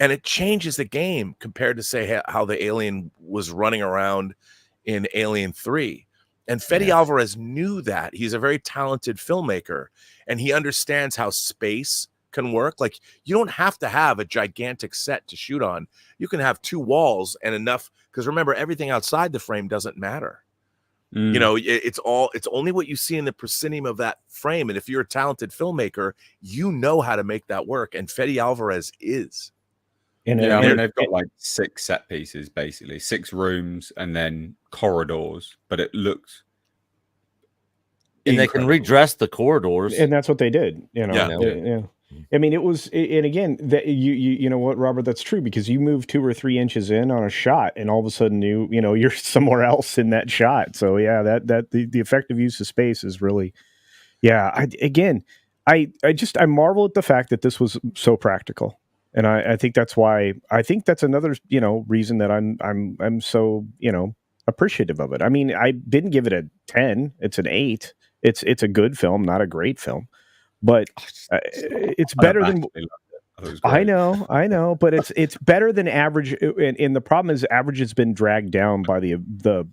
And it changes the game compared to, say, how the alien was running around in Alien 3. And Fede Alvarez knew that. He's a very talented filmmaker, and he understands how space can work. Like, you don't have to have a gigantic set to shoot on. You can have 2 walls and enough, because remember, everything outside the frame doesn't matter. You know, it's only what you see in the proscenium of that frame. And if you're a talented filmmaker, you know how to make that work. And Fede Alvarez is. And I mean, they've got like 6 set pieces, basically 6 rooms and then corridors, but it looks and they can redress the corridors, and that's what they did. You know, Yeah. I mean, it was, and again, that you know what, Robert, that's true, because you move 2 or 3 inches in on a shot, and all of a sudden you know you're somewhere else in that shot. So yeah, that the effective use of space is really, yeah. I marvel at the fact that this was so practical, and I think that's why, I think that's another, you know, reason that I'm so, you know, appreciative of it. I mean, I didn't give it a 10; it's an 8. It's a good film, not a great film. But it's better than I know, but it's better than average. And the problem is, average has been dragged down by the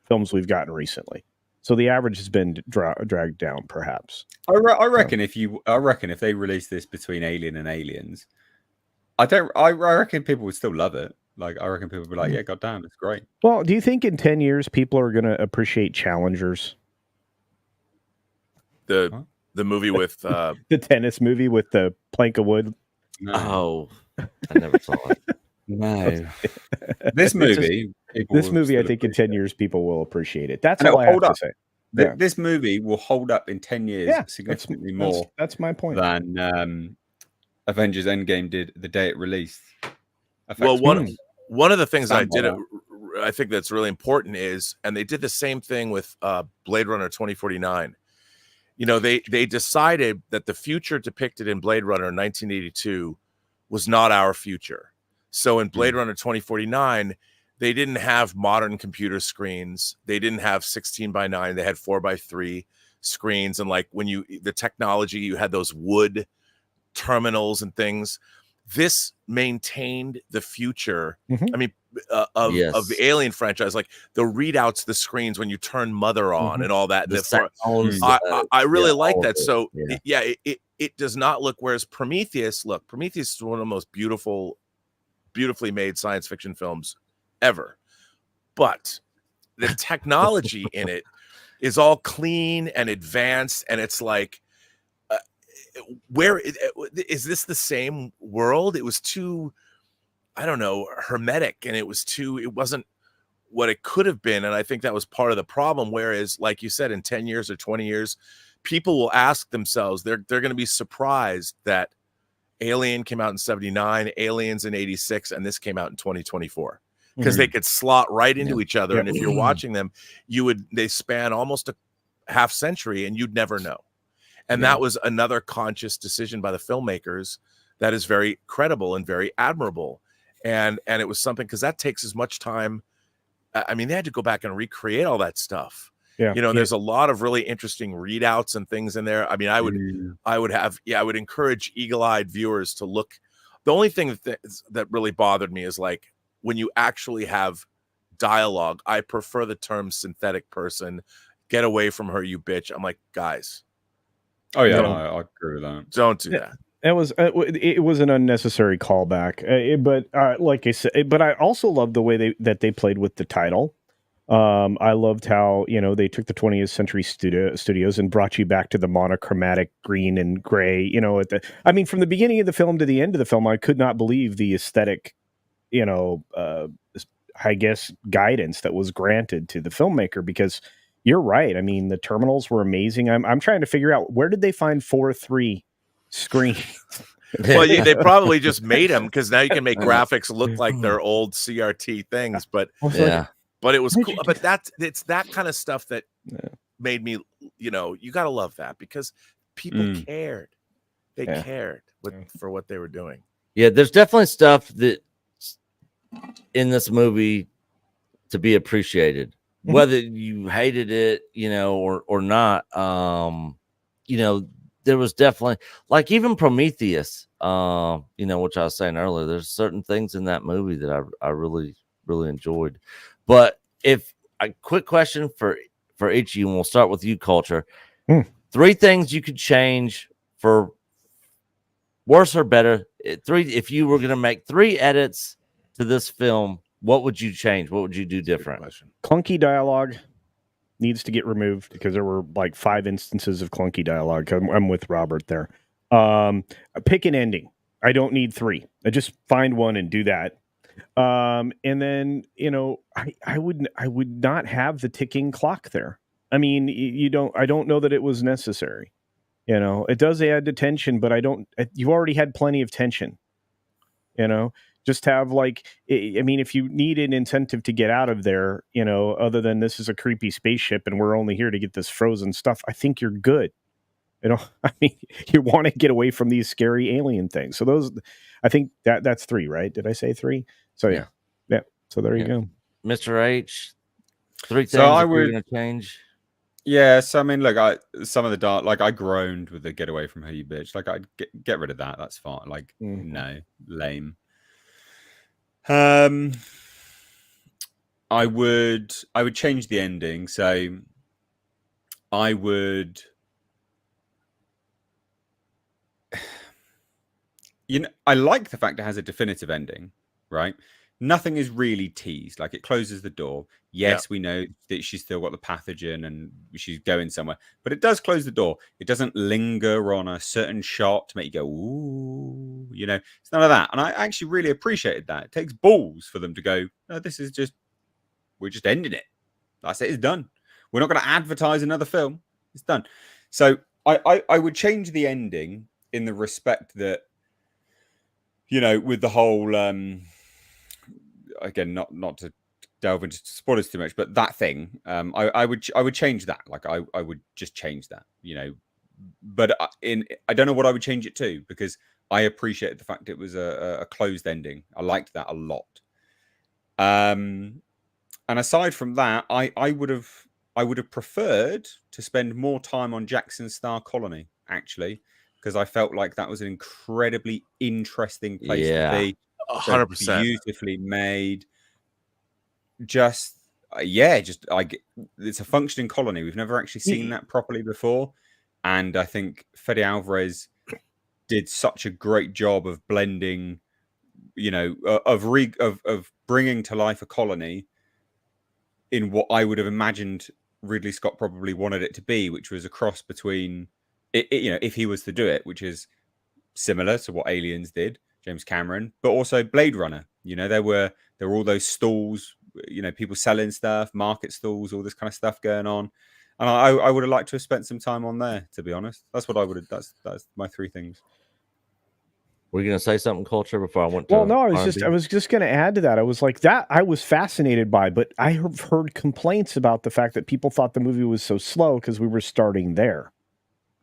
films we've gotten recently. So the average has been dragged down, perhaps. I reckon if they release this between Alien and Aliens, I reckon people would still love it. Like, I reckon people would be like, yeah, goddamn, it's great. Well, do you think in 10 years people are going to appreciate Challengers? The movie with the tennis movie with the plank of wood. No. Oh, I never saw it. No. This movie, I think in 10 years people will appreciate it. That's and all I have to say. This movie will hold up in 10 years significantly more. That's my point. Than Avengers Endgame did the day it released. Well, one of the things I think that's really important is, and they did the same thing with Blade Runner 2049. You know, they decided that the future depicted in Blade Runner 1982 was not our future. So in Blade Runner 2049, they didn't have modern computer screens. They didn't have 16:9. They had 4:3 screens. And like the technology, you had those wood terminals and things. This maintained the future. I mean, of the Alien franchise, like the readouts, the screens when you turn Mother on and all that. I really like that. So it does not look. Whereas Prometheus is one of the most beautifully made science fiction films ever. But the technology in it is all clean and advanced, and it's like, where is this the same world? It was too, I don't know, hermetic, and it wasn't what it could have been. And I think that was part of the problem. Whereas, like you said, in 10 years or 20 years, people will ask themselves, they're going to be surprised that Alien came out in 79, Aliens in 86, and this came out in 2024, because they could slot right into each other. And if you're watching them, they span almost a half century, and you'd never know. And that was another conscious decision by the filmmakers that is very credible and very admirable. And it was something, because that takes as much time. I mean, they had to go back and recreate all that stuff. Yeah. You know, there's a lot of really interesting readouts and things in there. I mean, I would encourage eagle-eyed viewers to look. The only thing that really bothered me is, like, when you actually have dialogue, I prefer the term synthetic person. Get away from her, you bitch. I'm like, guys. Oh yeah, I agree with that. Don't do that. It was an unnecessary callback, but like I said, but I also loved the way that they played with the title. I loved how, you know, they took the 20th Century Studios and brought you back to the monochromatic green and gray. You know, I mean, from the beginning of the film to the end of the film, I could not believe the aesthetic, you know, I guess guidance that was granted to the filmmaker, because you're right. I mean, the terminals were amazing. I'm trying to figure out, where did they find 4:3 screens? Well, they probably just made them, because now you can make graphics look like their old CRT things. But but it was cool. But it's that kind of stuff that made me, you know, you got to love that, because people cared. They cared for what they were doing. Yeah, there's definitely stuff that in this movie to be appreciated. Whether you hated it, you know, or not, you know, there was definitely, like, even Prometheus, you know, which I was saying earlier, there's certain things in that movie that I really, really enjoyed. But if a quick question for each of you, and we'll start with you, Culture. 3 things you could change for Worse or better? If you were going to make 3 edits to this film, what would you change? What would you do different? Clunky dialogue needs to get removed because there were like 5 instances of clunky dialogue. I'm with Robert there. Pick an ending. I don't need 3. I just find one and do that. And then, I would not have the ticking clock there. I mean, I don't know that it was necessary. It does add to tension, but you already had plenty of tension, just have if you need an incentive to get out of there, other than this is a creepy spaceship and we're only here to get this frozen stuff, I think you're good. You want to get away from these scary alien things. So I think that's 3, right? Did I say 3? So yeah. So there you go. Mr. H, 3 things so we're going to change. Yeah, so I mean, some of the dark, I groaned with the "get away from her, you bitch." I'd get rid of that. That's fine. No, lame. I would change the ending. So I would, I like the fact it has a definitive ending, right? Nothing is really teased. It closes the door. Yes, we know that she's still got the pathogen and she's going somewhere, but it does close the door. It doesn't linger on a certain shot to make you go, ooh, it's none of that. And I actually really appreciated that. It takes balls for them to go, no, we're just ending it. That's it. It's done. We're not going to advertise another film. It's done. So I would change the ending in the respect that, with the whole, again, not to delve into spoilers too much, but that thing, I would change that. I would just change that, But I don't know what I would change it to, because I appreciated the fact it was a closed ending. I liked that a lot. And aside from that, I would have preferred to spend more time on Jackson's Star Colony, actually, because I felt like that was an incredibly interesting place to be. 100%. Beautifully made. It's a functioning colony. We've never actually seen that properly before, and I think Fede Alvarez did such a great job of blending, of bringing to life a colony in what I would have imagined Ridley Scott probably wanted it to be, which was a cross between if he was to do it, which is similar to what Aliens did, James Cameron, but also Blade Runner. There were all those stalls, people selling stuff, market stalls, all this kind of stuff going on. And I would have liked to have spent some time on there, to be honest. That's what I would have. That's my 3 things. Were you going to say something, Culture, before I went to? Well, no, I was just going to add to that. I was like that. I was fascinated by, but I have heard complaints about the fact that people thought the movie was so slow because we were starting there.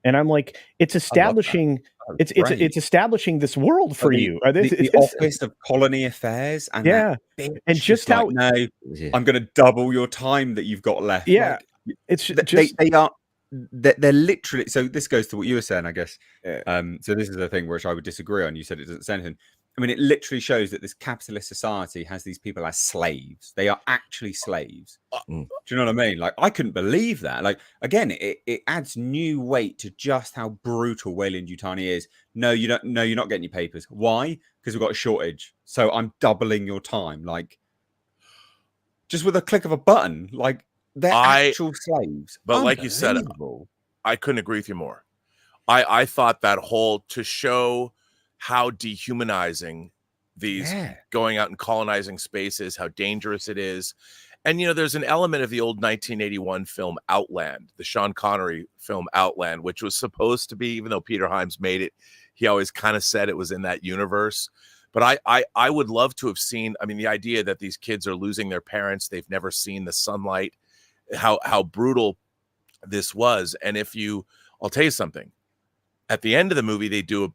And I'm like, it's establishing, it's establishing this world for you. The Office of Colony Affairs, and and just how I'm going to double your time that you've got left. Yeah, it's just they're literally. So this goes to what you were saying, I guess. So this is the thing which I would disagree on. You said it doesn't say anything. I mean, it literally shows that this capitalist society has these people as slaves. They are actually slaves. Do you know what I mean? I couldn't believe that. Again, it adds new weight to just how brutal Weyland-Yutani is. No, you don't. No, you're not getting your papers. Why? Because we've got a shortage. So I'm doubling your time. Just with a click of a button. They're actual slaves. But like you said, I couldn't agree with you more. I thought that whole, to show how dehumanizing these going out and colonizing spaces, how dangerous it is. And, there's an element of the old 1981 film Outland, the Sean Connery film Outland, which was supposed to be, even though Peter Hyams made it, he always kind of said it was in that universe. But I would love to have seen, the idea that these kids are losing their parents, they've never seen the sunlight, how brutal this was. And I'll tell you something, at the end of the movie, they do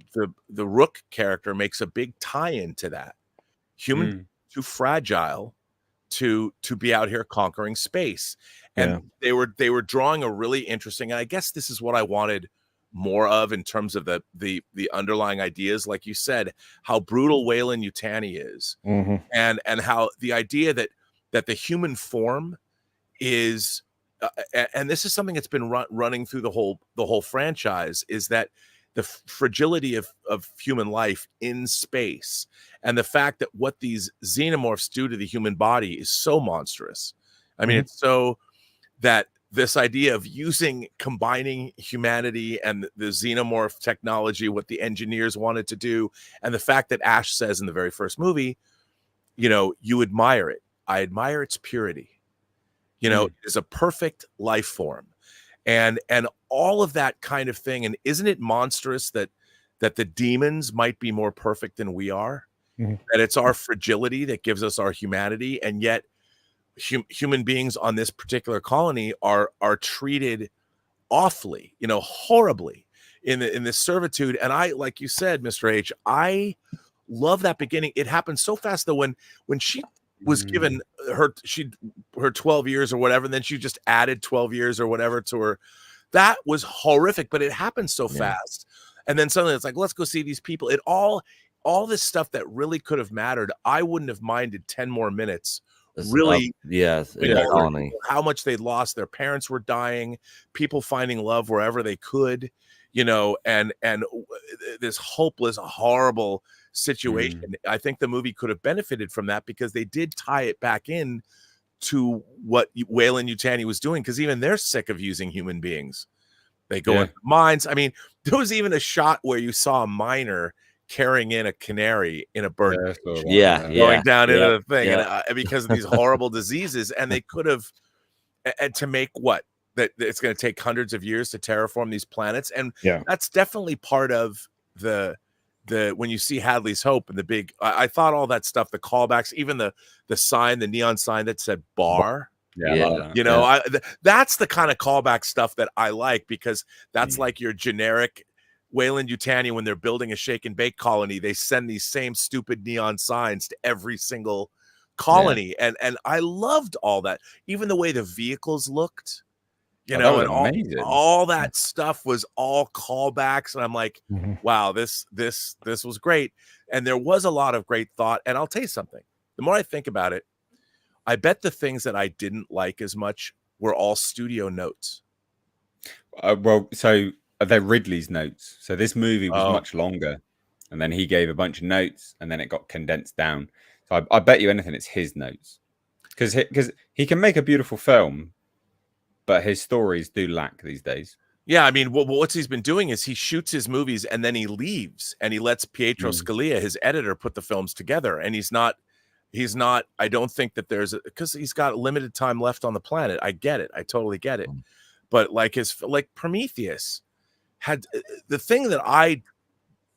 the Rook character makes a big tie-in to that. Human too fragile to be out here conquering space. And they were drawing a really interesting, and I guess this is what I wanted more of in terms of the underlying ideas, like you said, how brutal Weyland-Yutani is, and how the idea that the human form is and this is something that's been running through the whole franchise, is that the fragility of human life in space, and the fact that what these xenomorphs do to the human body is so monstrous. I mean, it's so that this idea of combining humanity and the xenomorph technology, what the engineers wanted to do, and the fact that Ash says in the very first movie, you know, you admire it. I admire its purity. You know, it is a perfect life form. And all of that kind of thing. And isn't it monstrous that the demons might be more perfect than we are? That it's our fragility that gives us our humanity, and yet human beings on this particular colony are treated awfully, you know, horribly in this servitude. And I, like you said, Mr. H, I love that beginning. It happened so fast though, when she was given her 12 years or whatever, and then she just added 12 years or whatever to her. That was horrific, but it happened so fast. And then suddenly it's like, let's go see these people. It all this stuff that really could have mattered. I wouldn't have minded 10 more minutes. Really, yes, colony. How much they lost. Their parents were dying, people finding love wherever they could, you know, and this hopeless, horrible situation. I think the movie could have benefited from that, because they did tie it back in to what Weyland-Yutani was doing, because even they're sick of using human beings. They go into mines. I mean, there was even a shot where you saw a miner carrying in a canary in a bird going down into the thing, and because of these horrible diseases. And they could have, and to make that it's going to take hundreds of years to terraform these planets. And that's definitely part of the when you see Hadley's Hope and the big, I thought all that stuff, the callbacks, even the sign, the neon sign that said bar. You know, that's the kind of callback stuff that I like, because that's like your generic Weyland-Yutani. When they're building a shake and bake colony, they send these same stupid neon signs to every single colony. And I loved all that, even the way the vehicles looked, you know, and all that stuff was all callbacks. And I'm like, wow, this was great. And there was a lot of great thought. And I'll tell you something, the more I think about it, I bet the things that I didn't like as much were all studio notes. Well, so they're Ridley's notes. So this movie was much longer, and then he gave a bunch of notes, and then it got condensed down. So I bet you anything it's his notes, because he can make a beautiful film, but his stories do lack these days. Yeah, I mean, what he's been doing is he shoots his movies and then he leaves, and he lets Pietro Scalia, his editor, put the films together. And he's not. I don't think that because he's got limited time left on the planet. I get it. I totally get it. But like Prometheus had, the thing that I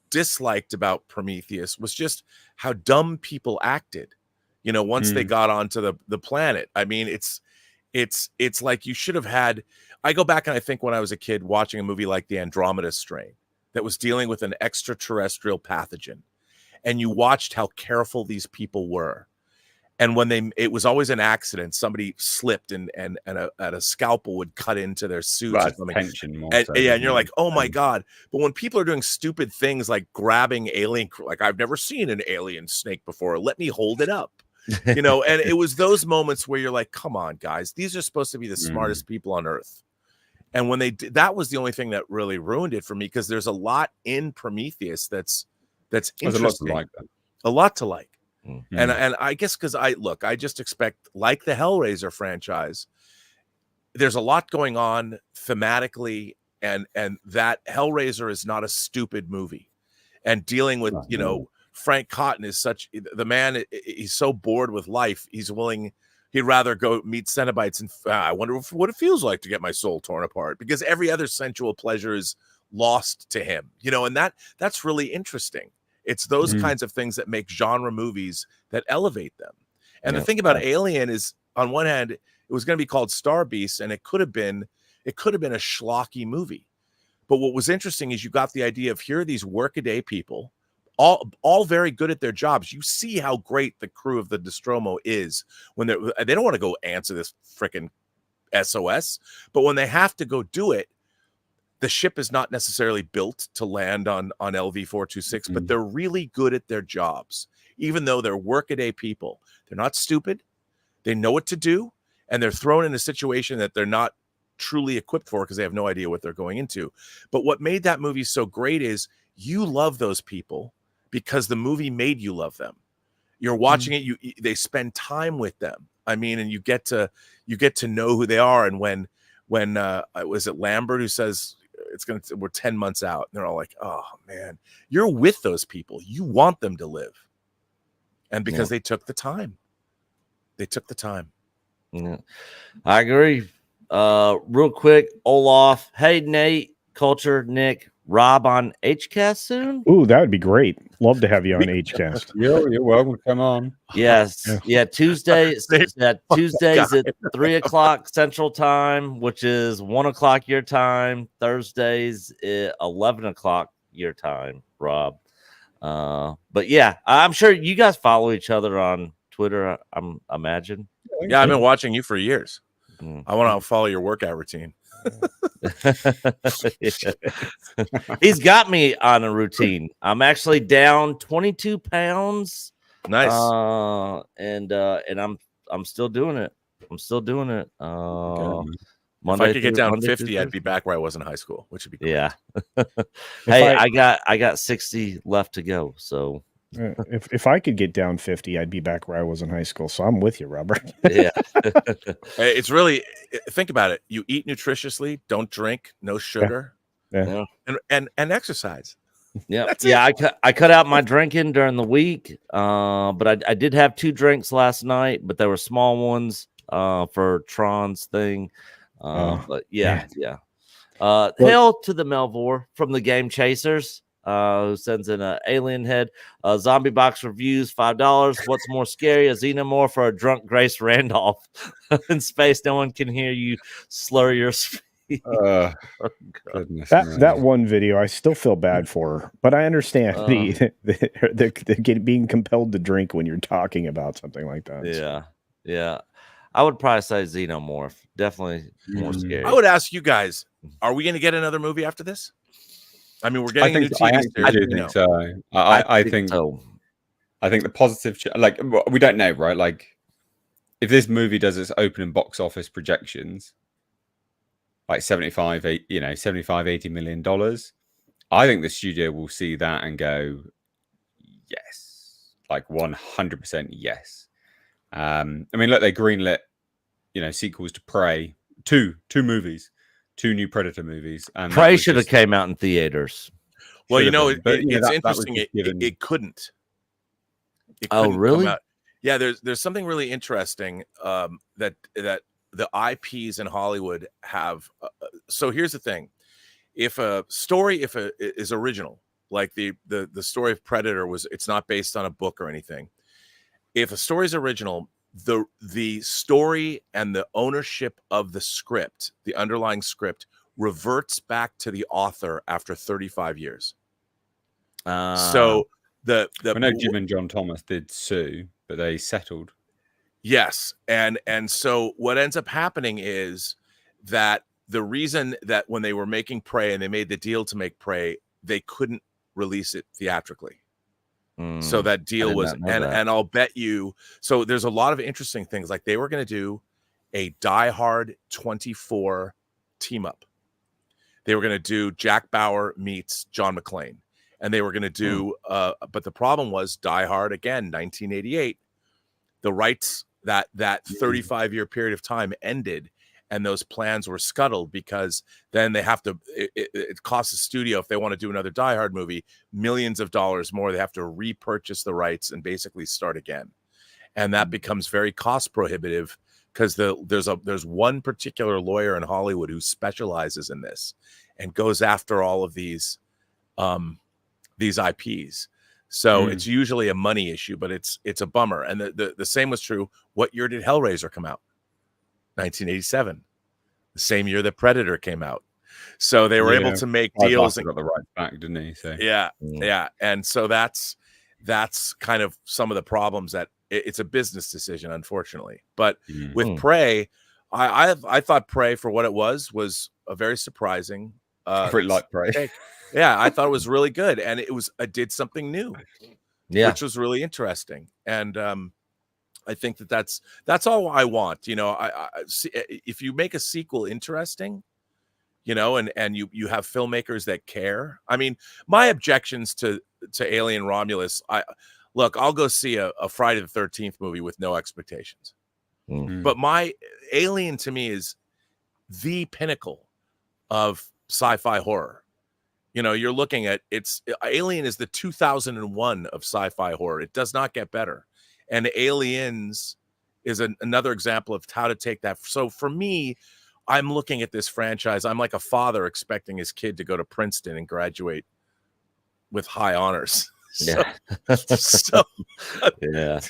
disliked about Prometheus was just how dumb people acted, you know, once they got onto the planet. I mean, it's like you should have had, I go back and I think when I was a kid watching a movie like The Andromeda Strain that was dealing with an extraterrestrial pathogen, and you watched how careful these people were. And when it was always an accident, somebody slipped and a scalpel would cut into their suits or something. And you're like, oh my God. But when people are doing stupid things like grabbing alien, like I've never seen an alien snake before, let me hold it up. You know, and it was those moments where you're like, come on, guys, these are supposed to be the smartest people on earth. And when they did, that was the only thing that really ruined it for me, because there's a lot in Prometheus that's interesting. A lot to like. And I guess because I just expect, like the Hellraiser franchise, there's a lot going on thematically, and that Hellraiser is not a stupid movie. And dealing with, you know, Frank Cotton is such the man. He's so bored with life. He'd rather go meet Cenobites and I wonder what it feels like to get my soul torn apart, because every other sensual pleasure is lost to him, you know, and that's really interesting. It's those kinds of things that make genre movies, that elevate them. And the thing about Alien is, on one hand, it was going to be called Star Beast, and it could have been a schlocky movie. But what was interesting is you got the idea of, here are these workaday people, all very good at their jobs. You see how great the crew of the Nostromo is when they don't want to go answer this freaking SOS, but when they have to go do it, the ship is not necessarily built to land on LV-426, but they're really good at their jobs, even though they're workaday people. They're not stupid. They know what to do, and they're thrown in a situation that they're not truly equipped for because they have no idea what they're going into. But what made that movie so great is you love those people because the movie made you love them. You're watching it, they spend time with them. I mean, and you get to know who they are. And when was it Lambert who says we're 10 months out, and they're all like, oh man, you're with those people. You want them to live. And because they took the time. Yeah, I agree. Real quick, Olaf. Hey, Nate, Culture, Nick, Rob on HCast soon. Ooh, that would be great. Love to have you on HCast. You're welcome to come on. Yes, Tuesdays. Tuesdays at 3:00 Central Time, which is 1:00 your time. Thursdays at 11:00 your time, Rob. But yeah, I'm sure you guys follow each other on Twitter. I'm imagine. Yeah, I've been watching you for years. I want to follow your workout routine. He's got me on a routine. I'm actually down 22 pounds. Nice. And I'm still doing it. If I could get down 50, I'd be back where I was in high school, which would be great. Yeah. Hey, I got 60 left to go. So if I could get down 50, I'd be back where I was in high school. So I'm with you, Robert. Yeah. It's really, think about it. You eat nutritiously, don't drink, no sugar, and exercise. Yeah. Yeah. I cut out my drinking during the week. But I did have 2 drinks last night, but they were small ones for Tron's thing. But yeah. Hail to the Melvor from the Game Chasers. Who sends in an alien head. Zombie box reviews, $5. What's more scary, a xenomorph for a drunk Grace Randolph? In space, no one can hear you slur your speech. Goodness, that one video, I still feel bad for her, but I understand the being compelled to drink when you're talking about something like that. Yeah. I would probably say xenomorph. Definitely more scary. I would ask you guys, are we going to get another movie after this? I mean, we're getting a new TV series. I do think so. I think so. I think the positive, like, we don't know, right? Like, if this movie does its opening box office projections, like 75, $80 million, I think the studio will see that and go, yes, like 100% yes. I mean, look, they greenlit, sequels to Prey, two movies. 2 new Predator movies. And Prey should have came out in theaters. Well, it's interesting. It couldn't. Oh, really? Yeah, there's something really interesting that the IPs in Hollywood have. So here's the thing: if a story is original, like the story of Predator it's not based on a book or anything. If a story is original, the story and the ownership of the script, the underlying script, reverts back to the author after 35 years. So I know Jim and John Thomas did sue, but they settled. Yes, and so what ends up happening is that the reason that when they were making Prey and they made the deal to make Prey, they couldn't release it theatrically. So that deal was, and I'll bet you, so there's a lot of interesting things. Like they were going to do a Die Hard 24 team up. They were going to do Jack Bauer meets John McClane. And they were going to do, but the problem was Die Hard, again, 1988, the rights, that 35-year period of time ended. And those plans were scuttled because then they have to, it costs the studio, if they want to do another Die Hard movie, millions of dollars more. They have to repurchase the rights and basically start again. And that becomes very cost prohibitive because there's one particular lawyer in Hollywood who specializes in this and goes after all of these IPs. So it's usually a money issue, but it's a bummer. And the same was true. What year did Hellraiser come out? 1987, the same year that Predator came out. So they were able to make deals and got the right back, didn't he? So yeah. And so that's kind of some of the problems that it's a business decision, unfortunately. But with Prey, I thought Prey, for what it was a very surprising. Pretty like Prey. Yeah, I thought it was really good, and it did something new, which was really interesting. And I think that's all I want. You know, I see, if you make a sequel interesting, you know, and you have filmmakers that care. I mean, my objections to Alien Romulus, I'll go see a Friday the 13th movie with no expectations. But my Alien to me is the pinnacle of sci-fi horror. You know, you're looking at Alien is the 2001 of sci-fi horror. It does not get better. And Aliens is another example of how to take that. So for me, I'm looking at this franchise. I'm like a father expecting his kid to go to Princeton and graduate with high honors. Yeah. Yeah.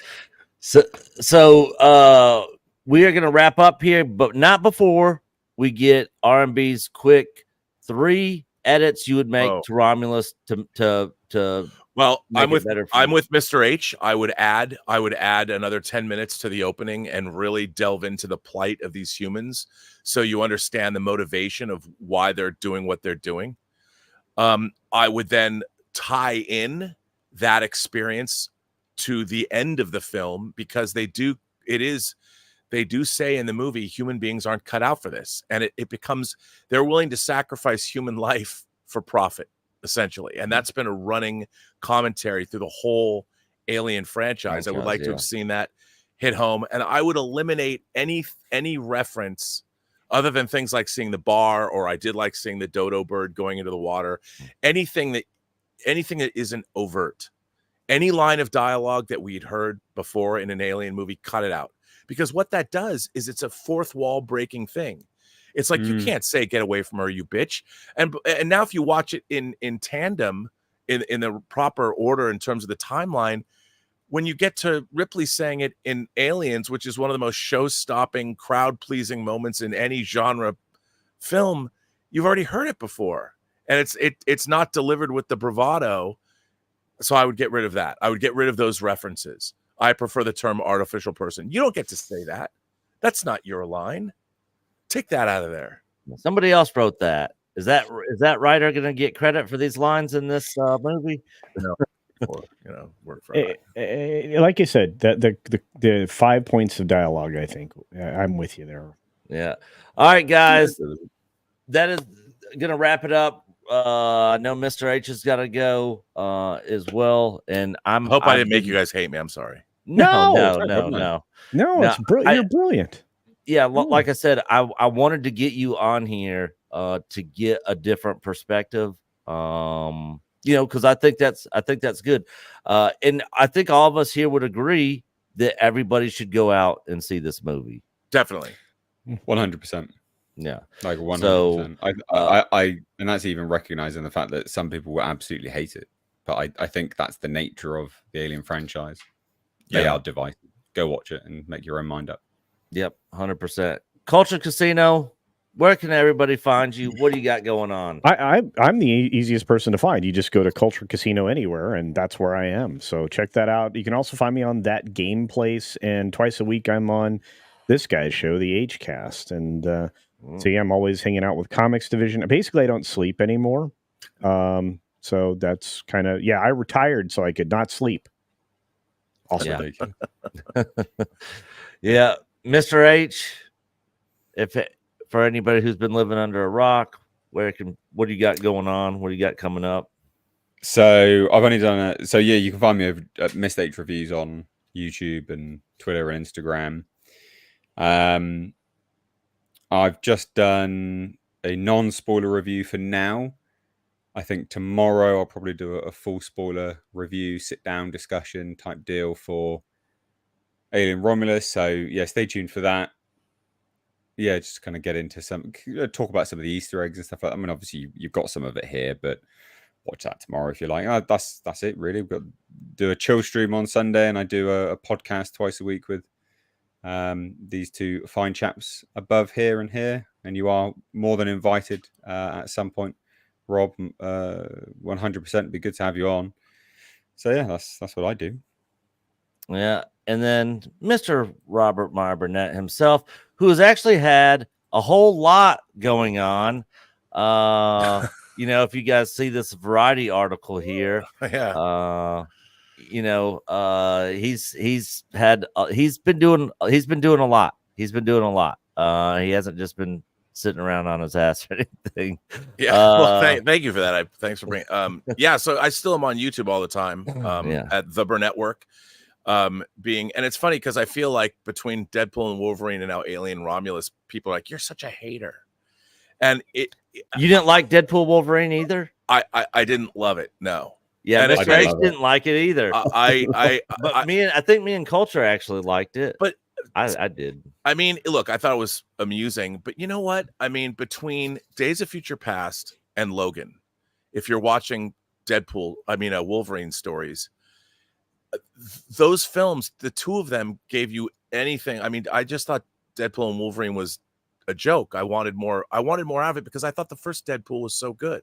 So we are going to wrap up here, but not before we get RMB's quick 3 edits you would make to Romulus to well, I'm with Mr. H. I would add another 10 minutes to the opening and really delve into the plight of these humans so you understand the motivation of why they're doing what they're doing. I would then tie in that experience to the end of the film, because they do say in the movie human beings aren't cut out for this, and it becomes they're willing to sacrifice human life for profit, essentially. And that's been a running commentary through the whole Alien franchise. I would like to have seen that hit home, and I would eliminate any reference other than things like seeing the bar, or I did like seeing the dodo bird going into the water. Anything that isn't overt, any line of dialogue that we'd heard before in an Alien movie, cut it out. Because what that does is it's a fourth wall breaking thing. It's like, you can't say, get away from her, you bitch. And now if you watch it in tandem, in the proper order in terms of the timeline, when you get to Ripley saying it in Aliens, which is one of the most show-stopping, crowd-pleasing moments in any genre film, you've already heard it before. And it's not delivered with the bravado. So I would get rid of that. I would get rid of those references. I prefer the term artificial person. You don't get to say that. That's not your line. Take that out of there. Somebody else wrote that. Is that writer going to get credit for these lines in this movie? No. Or, work for like you said, the 5 points of dialogue, I think I'm with you there. Yeah. All right, guys. That is going to wrap it up. I know Mr. H has got to go as well, and I hope I didn't make you guys hate me. I'm sorry. No, you're brilliant. Yeah, like I said, I wanted to get you on here to get a different perspective. Because I think that's good. And I think all of us here would agree that everybody should go out and see this movie. Definitely. 100%. Yeah. Like 100%. So, I and that's even recognizing the fact that some people will absolutely hate it. But I think that's the nature of the Alien franchise. They are divisive. Go watch it and make your own mind up. Yep, 100%. Culture Casino, where can everybody find you? What do you got going on? I'm the easiest person to find. You just go to Culture Casino anywhere, and that's where I am. So check that out. You can also find me on That Game Place, and twice a week I'm on this guy's show, the H-Cast. And so yeah, I'm always hanging out with Comics Division. Basically, I don't sleep anymore. So that's kind of, I retired so I could not sleep. Also, yeah. Mr. H, for anybody who's been living under a rock, what do you got going on? What do you got coming up? So I've only done it. So yeah, you can find me at Missed H Reviews on YouTube and Twitter and Instagram. I've just done a non-spoiler review for now. I think tomorrow I'll probably do a full spoiler review, sit down discussion type deal for Alien Romulus. So yeah, stay tuned for that. Yeah, just kind of get into talk about some of the Easter eggs and stuff like that. I mean, obviously you've got some of it here, but watch that tomorrow if you like. That's it really. We've got to do a chill stream on Sunday, and I do a podcast twice a week with these two fine chaps above here and here. And you are more than invited at some point, Rob. 100%. It'd be good to have you on. So yeah, that's what I do. Yeah. And then Mr. Robert Meyer Burnett himself, who has actually had a whole lot going on. If you guys see this Variety article here, you know, he's been doing a lot. He's been doing a lot. He hasn't just been sitting around on his ass or anything. Yeah. Well, thank you for that. Thanks for bringing. Yeah. So I still am on YouTube all the time. At the Burnett Work. And it's funny because I feel like between Deadpool and Wolverine and now Alien Romulus, people are like, "You're such a hater," and you didn't like Deadpool Wolverine either. I didn't love it. No. Yeah, and Mr. H didn't like it either. I think me and Culture actually liked it. But I did. I mean, look, I thought it was amusing, but you know what? I mean, between Days of Future Past and Logan, if you're watching Wolverine stories, those films, the two of them gave you anything. I mean, I just thought Deadpool and Wolverine was a joke. I wanted more out of it because I thought the first Deadpool was so good.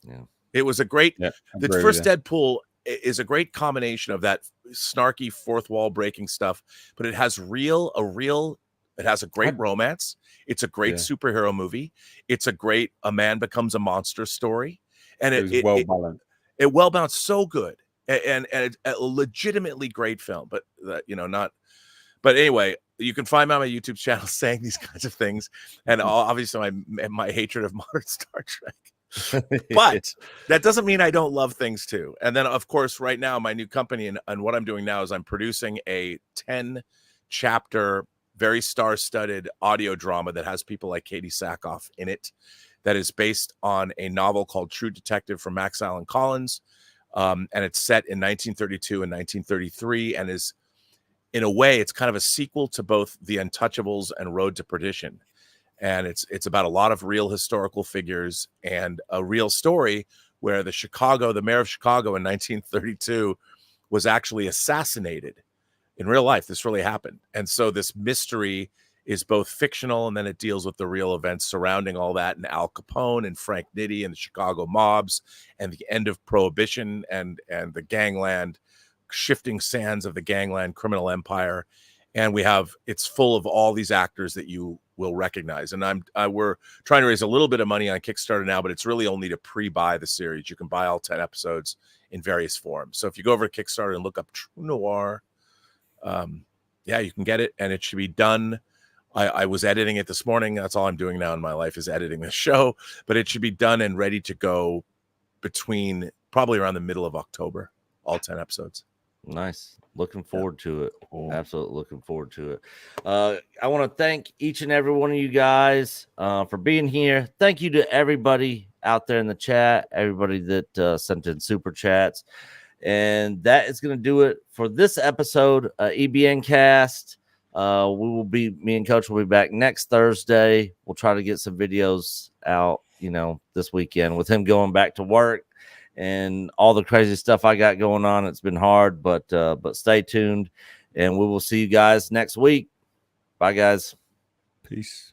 Yeah. It was a great, the first Deadpool is a great combination of that snarky fourth wall breaking stuff, but it has it has a great romance. It's a great superhero movie. It's a great, a man becomes a monster story. And it well balanced. It well balanced, so good. And it's a legitimately great film, but but anyway, you can find me on my YouTube channel saying these kinds of things. And obviously my hatred of modern Star Trek. But that doesn't mean I don't love things too. And then of course, right now, my new company and what I'm doing now is I'm producing a 10-chapter, very star-studded audio drama that has people like Katie Sackhoff in it, that is based on a novel called True Detective from Max Allan Collins. And it's set in 1932 and 1933 and is, in a way, it's kind of a sequel to both The Untouchables and Road to Perdition. And it's about a lot of real historical figures and a real story where the mayor of Chicago in 1932 was actually assassinated in real life. This really happened. And so this mystery is both fictional, and then it deals with the real events surrounding all that, and Al Capone and Frank Nitti and the Chicago mobs and the end of Prohibition and the gangland, shifting sands of the gangland criminal empire. And it's full of all these actors that you will recognize. And we're trying to raise a little bit of money on Kickstarter now, but it's really only to pre-buy the series. You can buy all 10 episodes in various forms. So if you go over to Kickstarter and look up True Noir, you can get it, and it should be done. I was editing it this morning. That's all I'm doing now in my life is editing this show, but it should be done and ready to go between probably around the middle of October, all 10 episodes. Nice. Looking forward to it. Absolutely looking forward to it. I want to thank each and every one of you guys for being here. Thank you to everybody out there in the chat, everybody that sent in super chats. And that is going to do it for this episode, EBN Cast. Me and Coach will be back next Thursday. We'll try to get some videos out, this weekend with him going back to work and all the crazy stuff I got going on. It's been hard, but stay tuned, and we will see you guys next week. Bye, guys. Peace.